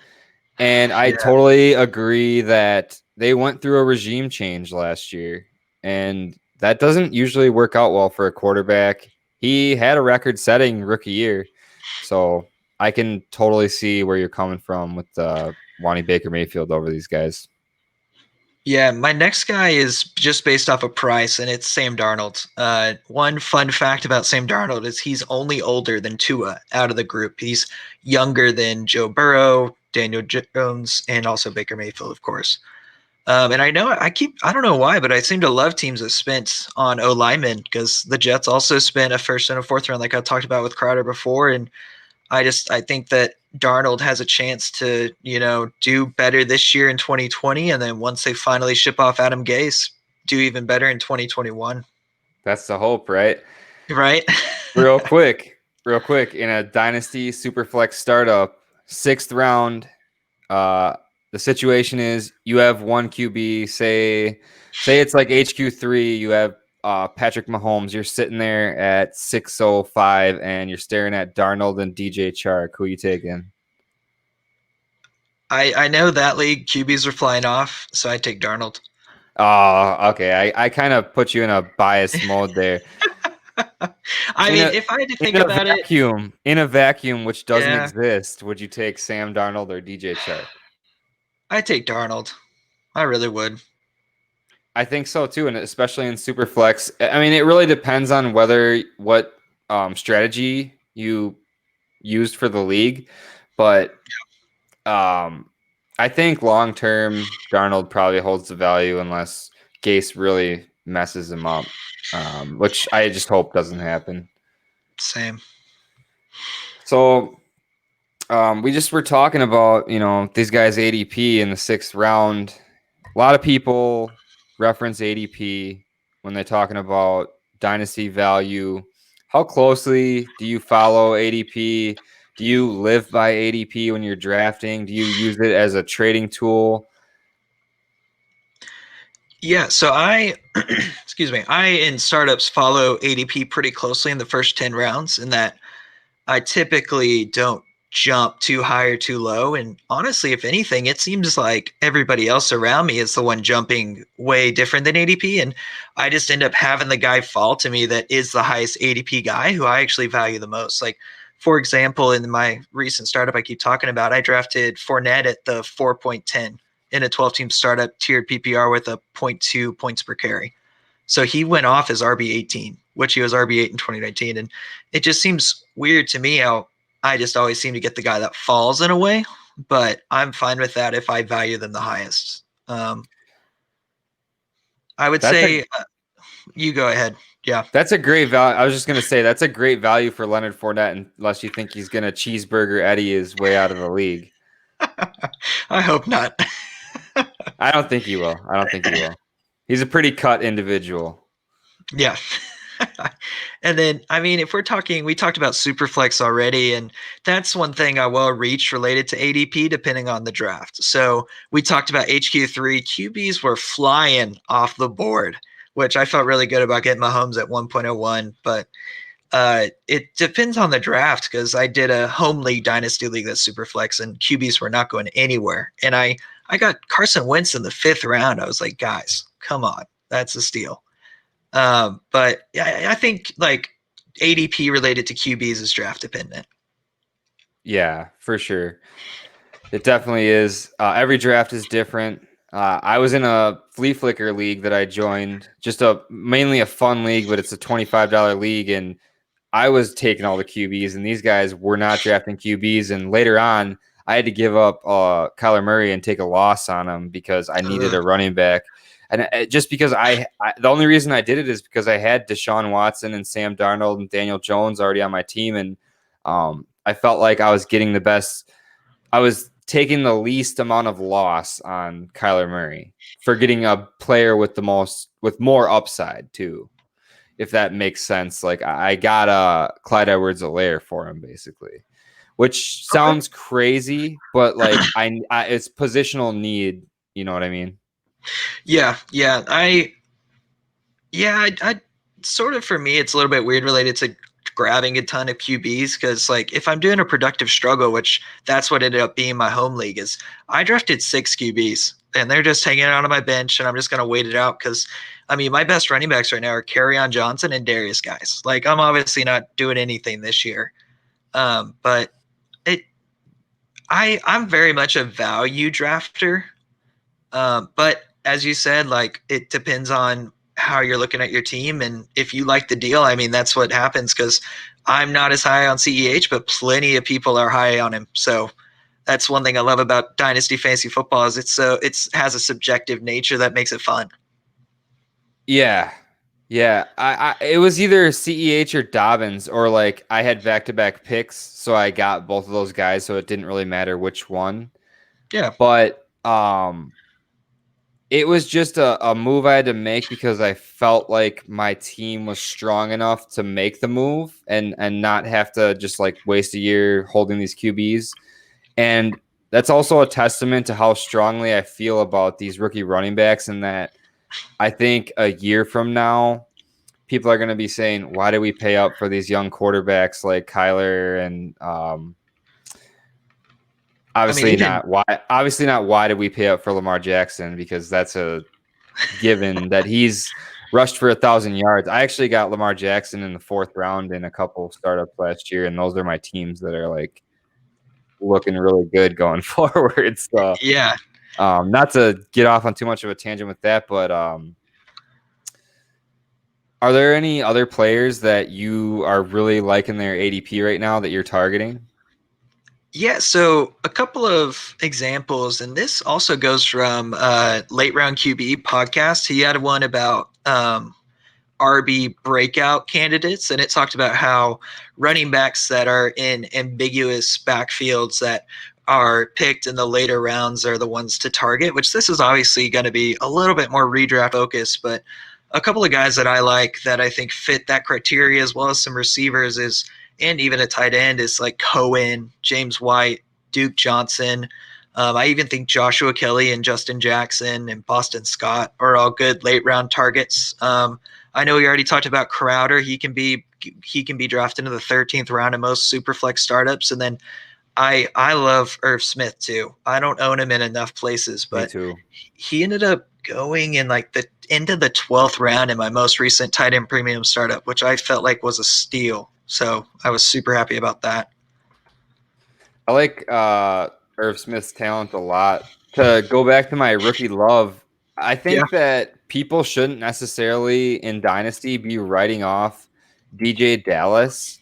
And I Yeah. totally agree that they went through a regime change last year, and that doesn't usually work out well for a quarterback. He had a record-setting rookie year, so I can totally see where you're coming from with wanting Baker Mayfield over these guys. Yeah, my next guy is just based off of price, and it's Sam Darnold. One fun fact about Sam Darnold is he's only older than Tua out of the group. He's younger than Joe Burrow, Daniel Jones, and also Baker Mayfield, of course. And I don't know why, but I seem to love teams that spent on O linemen because the Jets also spent a first and a fourth round, like I talked about with Crowder before. And I think that Darnold has a chance to, do better this year in 2020, and then once they finally ship off Adam Gase, do even better in 2021. That's the hope, right? Right? Real quick, in a dynasty superflex startup, 6th round, the situation is you have one QB, say it's like HQ3, you have Patrick Mahomes, you're sitting there at 605 and you're staring at Darnold and DJ Chark. Who you taking? I know that league QBs are flying off, so I take Darnold. Oh, okay. I kind of put you in a biased mode there. I mean, if I had to think about it, in a vacuum which doesn't yeah, exist, would you take Sam Darnold or DJ Chark? I take Darnold. I really would. I think so too, and especially in Superflex. I mean, it really depends on what strategy you used for the league, but I think long term Darnold probably holds the value unless Gase really messes him up, which I just hope doesn't happen. Same. So we just were talking about these guys ADP in the 6th round. A lot of people reference ADP when they're talking about dynasty value. How closely do you follow ADP? Do you live by ADP when you're drafting? Do you use it as a trading tool? Yeah, so excuse me, I in startups follow ADP pretty closely in the first 10 rounds, in that I typically don't jump too high or too low. And honestly, if anything, it seems like everybody else around me is the one jumping way different than ADP. And I just end up having the guy fall to me that is the highest ADP guy who I actually value the most. Like, for example, in my recent startup I keep talking about, I drafted Fournette at the 4.10 in a 12-team startup tiered PPR with a zero point 0.2 points per carry. So he went off as RB18, which he was RB8 in 2019. And it just seems weird to me how I just always seem to get the guy that falls in a way, but I'm fine with that if I value them the highest. I would That's say you go ahead. Yeah. that's a great value. I was just gonna say that's a great value for Leonard Fournette, unless you think he's gonna cheeseburger Eddie his way out of the league. I hope not. I don't think he will. He's a pretty cut individual. Yeah. And then, I mean, if we're talking, we talked about Superflex already, and that's one thing I will reach related to ADP depending on the draft. So we talked about HQ3. QBs were flying off the board, which I felt really good about getting Mahomes at 1.01. But it depends on the draft, because I did a home league dynasty league that's Superflex, and QBs were not going anywhere. And I got Carson Wentz in the 5th round. I was like, guys, come on, that's a steal. But yeah, I think like ADP related to QBs is draft dependent. Yeah, for sure. It definitely is. Every draft is different. I was in a flea flicker league that I joined, just mainly a fun league, but it's a $25 league, and I was taking all the QBs, and these guys were not drafting QBs. And later on, I had to give up Kyler Murray and take a loss on him because I needed a running back. And just because the only reason I did it is because I had Deshaun Watson and Sam Darnold and Daniel Jones already on my team, and I felt like I was getting the best. I was taking the least amount of loss on Kyler Murray for getting a player with more upside too, if that makes sense. Like I got Clyde Edwards-Helaire for him basically, which sounds crazy, but like I it's positional need. You know what I mean? Yeah. I sort of, for me, it's a little bit weird related to grabbing a ton of QBs, because like if I'm doing a productive struggle, which that's what ended up being my home league, is I drafted 6 QBs and they're just hanging out on my bench, and I'm just gonna wait it out because I mean my best running backs right now are Kerryon Johnson and Darius Guys. Like I'm obviously not doing anything this year, but it I'm very much a value drafter. But as you said, like it depends on how you're looking at your team, and if you like the deal, I mean that's what happens. Because I'm not as high on CEH, but plenty of people are high on him. So that's one thing I love about Dynasty Fantasy Football is it's has a subjective nature that makes it fun. Yeah. It was either CEH or Dobbins, or like I had back-to-back picks, so I got both of those guys, so it didn't really matter which one. Yeah. But it was just a move I had to make because I felt like my team was strong enough to make the move and not have to just like waste a year holding these QBs. And that's also a testament to how strongly I feel about these rookie running backs, and that I think a year from now, people are going to be saying, why do we pay up for these young quarterbacks like Kyler and obviously not why did we pay up for Lamar Jackson, because that's a given that he's rushed for 1,000 yards. I actually got Lamar Jackson in the 4th round in a couple startups last year, and those are my teams that are like looking really good going forward. So Yeah. not to get off on too much of a tangent with that, but are there any other players that you are really liking their ADP right now that you're targeting? Yeah, so a couple of examples, and this also goes from Late Round QB podcast. He had one about RB breakout candidates, and it talked about how running backs that are in ambiguous backfields that are picked in the later rounds are the ones to target, which this is obviously going to be a little bit more redraft focused, but a couple of guys that I like that I think fit that criteria, as well as some receivers, is and even a tight end, is like Cohen, James White, Duke Johnson. I even think Joshua Kelly and Justin Jackson and Boston Scott are all good late round targets. I know we already talked about Crowder. He can be drafted in the 13th round in most Superflex startups, and then I love Irv Smith too. I don't own him in enough places, but he ended up going in like the end of the 12th round in my most recent tight end premium startup, which I felt like was a steal. So I was super happy about that. I like Irv Smith's talent a lot. To go back to my rookie love, I think that people shouldn't necessarily in Dynasty be writing off DJ Dallas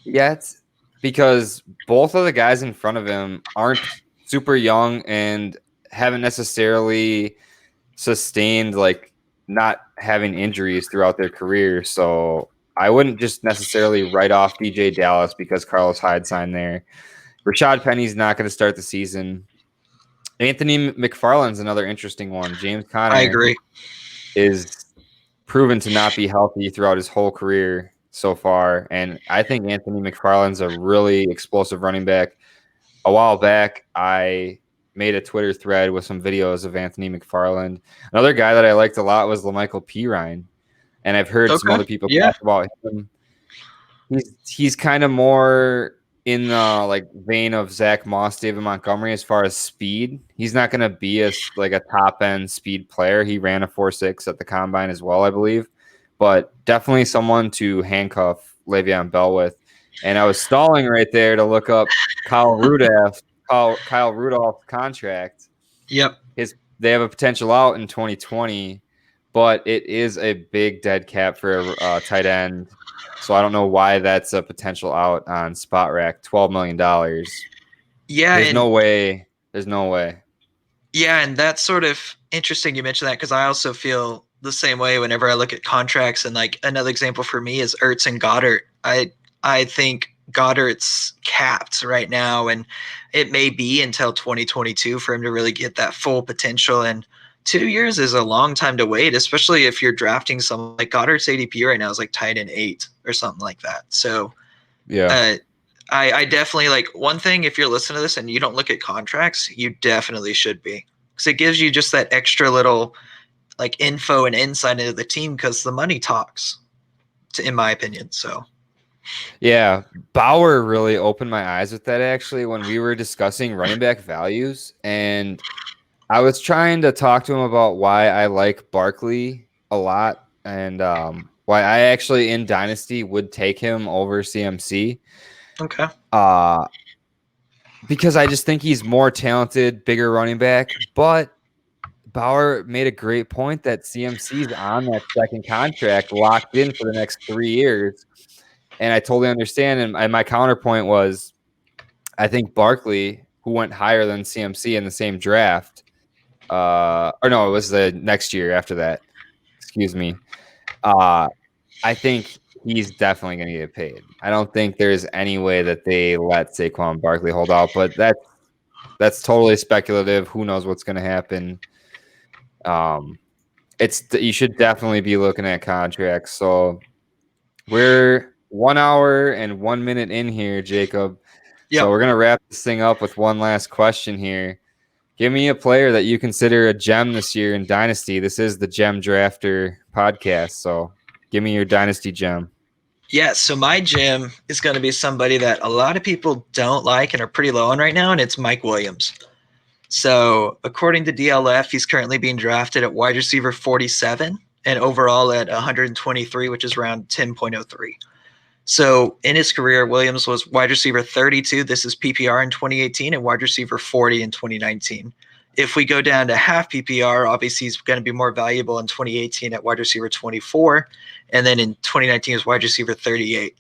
yet, because both of the guys in front of him aren't super young and haven't necessarily sustained like not having injuries throughout their career. So I wouldn't just necessarily write off DJ Dallas because Carlos Hyde signed there. Rashad Penny's not going to start the season. Anthony McFarland's another interesting one. James Conner, I agree, is proven to not be healthy throughout his whole career so far, and I think Anthony McFarland's a really explosive running back. A while back, I made a Twitter thread with some videos of Anthony McFarland. Another guy that I liked a lot was LaMichael Pirine, and I've heard some other people talk about him. He's kind of more in the like vein of Zach Moss, David Montgomery as far as speed. He's not going to be a top end speed player. He ran a 4.6 at the combine as well, I believe, but definitely someone to handcuff Le'Veon Bell with. And I was stalling right there to look up Kyle Rudolph's contract. Yep. they have a potential out in 2020, but it is a big dead cap for a tight end. So I don't know why that's a potential out on Spot Rack. $12 million. Yeah, There's and no way. There's no way. yeah, and that's sort of interesting you mentioned that because I also feel the same way whenever I look at contracts. And like another example for me is Ertz and Goddard. I think Goddard's capped right now, and it may be until 2022 for him to really get that full potential. And 2 years is a long time to wait, especially if you're drafting someone like Goddard's ADP right now is like tight end 8 or something like that. So Yeah. I definitely like one thing. If you're listening to this and you don't look at contracts, you definitely should be, because it gives you just that extra little like info and insight into the team because the money talks, in my opinion. So Yeah, Bauer really opened my eyes with that actually when we were discussing running back values. And I was trying to talk to him about why I like Barkley a lot and why I actually in Dynasty would take him over CMC. okay, Uh, because I just think he's more talented, bigger running back. But Bauer made a great point that CMC's on that second contract locked in for the next 3 years. And I totally understand. And my counterpoint was I think Barkley, who went higher than CMC in the same draft, or no, it was the next year after that. Excuse me. I think he's definitely going to get paid. I don't think there's any way that they let Saquon Barkley hold out, but that's totally speculative. Who knows what's going to happen? You should definitely be looking at contracts. So we're 1 hour and 1 minute in here, Jacob. yeah, So we're gonna wrap this thing up with one last question here. Give me a player that you consider a gem this year in Dynasty. This is the Gem Drafter podcast. So give me your Dynasty gem. yeah. So my gym is going to be somebody that a lot of people don't like and are pretty low on right now, and it's Mike Williams. So according to DLF, he's currently being drafted at wide receiver 47 and overall at 123, which is around 10.03. So in his career, Williams was wide receiver 32. This is PPR in 2018 and wide receiver 40 in 2019. If we go down to half PPR, obviously he's going to be more valuable in 2018 at wide receiver 24. And then in 2019 is wide receiver 38.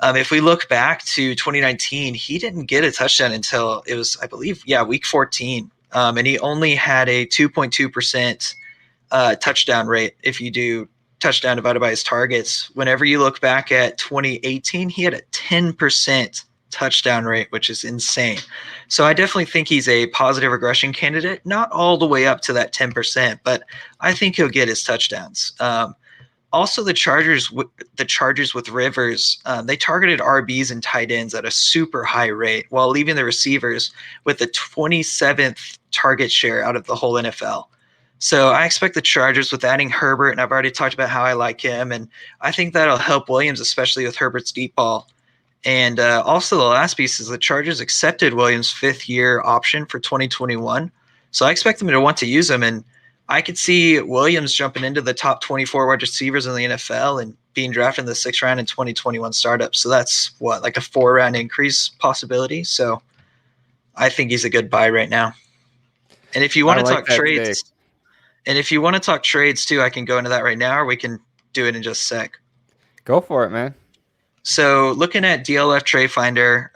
If we look back to 2019, he didn't get a touchdown until it was, I believe, week 14. And he only had a 2.2% touchdown rate if you do touchdown divided by his targets. Whenever you look back at 2018, he had a 10% touchdown rate, which is insane. So I definitely think he's a positive regression candidate, not all the way up to that 10%, but I think he'll get his touchdowns. Also, the Chargers with Rivers, they targeted RBs and tight ends at a super high rate while leaving the receivers with the 27th target share out of the whole NFL. So I expect the Chargers with adding Herbert, and I've already talked about how I like him, and I think that'll help Williams, especially with Herbert's deep ball. And also the last piece is the Chargers accepted Williams' fifth-year option for 2021. So I expect them to want to use him, and I could see Williams jumping into the top 24 wide receivers in the NFL and being drafted in the 6th round in 2021 startup. So that's like a 4-round increase possibility. So I think he's a good buy right now. And if you want to talk trades, too, I can go into that right now, or we can do it in just a sec. Go for it, man. So looking at DLF Trade Finder,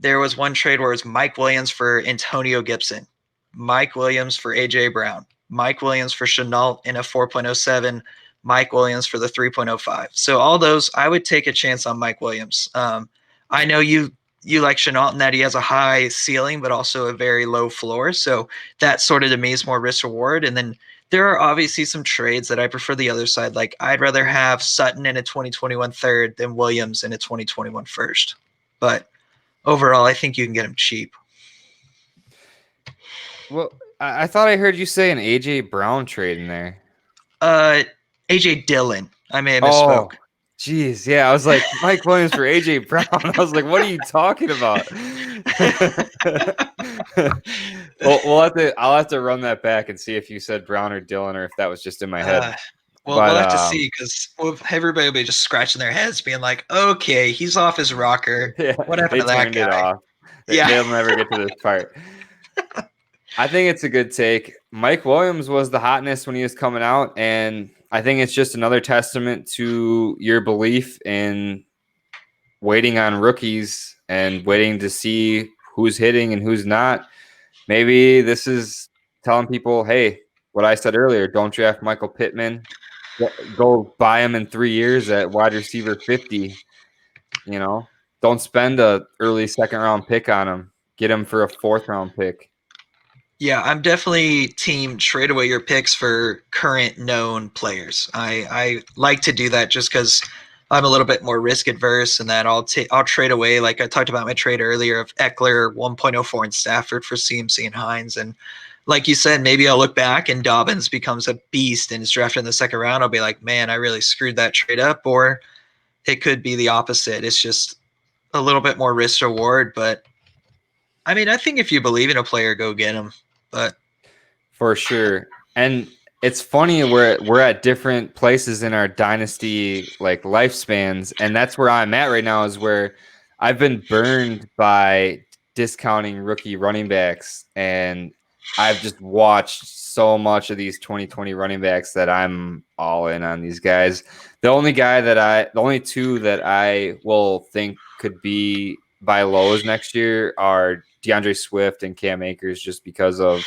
there was one trade where it was Mike Williams for Antonio Gibson, Mike Williams for A.J. Brown, Mike Williams for Chenault in a 4.07, Mike Williams for the 3.05. So all those, I would take a chance on Mike Williams. I know you like Chenault in that he has a high ceiling, but also a very low floor. So that sort of to me is more risk reward. And then there are obviously some trades that I prefer the other side. Like I'd rather have Sutton in a 2021 third than Williams in a 2021 first. But overall, I think you can get him cheap. Well, I thought I heard you say an AJ Brown trade in there. AJ Dillon. I may have misspoke. Oh, geez, yeah. I was like Mike Williams for AJ Brown. I was like, what are you talking about? Well, I'll have to run that back and see if you said Brown or Dillon, or if that was just in my head. We'll have to see, because everybody will be just scratching their heads, being like, "Okay, he's off his rocker. Yeah, what happened to that guy?" It off. They'll never get to this part. I think it's a good take. Mike Williams was the hotness when he was coming out, and I think it's just another testament to your belief in waiting on rookies and waiting to see who's hitting and who's not. Maybe this is telling people, hey, what I said earlier, don't draft Michael Pittman. Go buy him in 3 years at wide receiver 50. You know, don't spend a early second round pick on him. Get him for a fourth round pick. Yeah, I'm definitely team trade away your picks for current known players. I like to do that just because I'm a little bit more risk adverse, and that I'll trade away. Like I talked about my trade earlier of Eckler 1.04 in Stafford for CMC and Hines, and like you said, maybe I'll look back and Dobbins becomes a beast and is drafted in the second round. I'll be like, man, I really screwed that trade up, or it could be the opposite. It's just a little bit more risk reward, but I mean, I think if you believe in a player, go get him. But For sure. And it's funny we're at different places in our dynasty like lifespans, and that's where I'm at right now is where I've been burned by discounting rookie running backs, and I've just watched so much of these 2020 running backs that I'm all in on these guys. The only two that I will think could be buy lows next year are DeAndre Swift and Cam Akers, just because of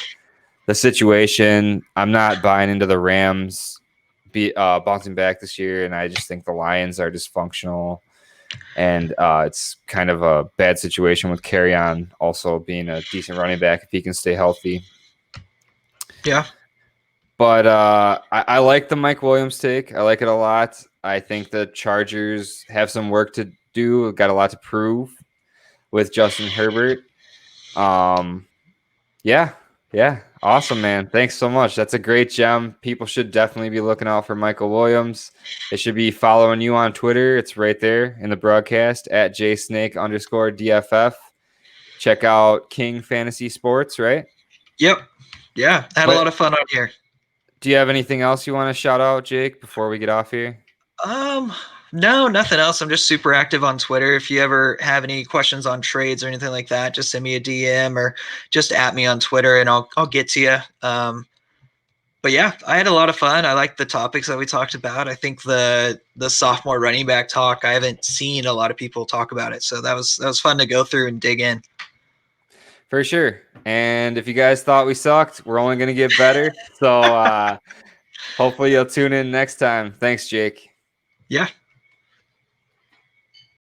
the situation. I'm not buying into the Rams bouncing back this year, and I just think the Lions are dysfunctional, and it's kind of a bad situation with Kerryon also being a decent running back if he can stay healthy. yeah, But I like the Mike Williams take. I like it a lot. I think the Chargers have some work to do. Got a lot to prove with Justin Herbert. Yeah, yeah. Awesome, man. Thanks so much. That's a great gem. People should definitely be looking out for Michael Williams. They should be following you on Twitter. It's right there in the broadcast at jsnake_DFF. Check out King Fantasy Sports, right? yep, yeah. I had a But lot of fun on here. do you have anything else you want to shout out, Jake, before we get off here? Um, no, nothing else. I'm just super active on Twitter. If you ever have any questions on trades or anything like that, just send me a DM or just at me on Twitter, and I'll get to you. But yeah, I had a lot of fun. I like the topics that we talked about. I think the sophomore running back talk, I haven't seen a lot of people talk about it, so that was fun to go through and dig in. For sure. And if you guys thought we sucked, we're only going to get better. So hopefully you'll tune in next time. Thanks, Jake. Yeah.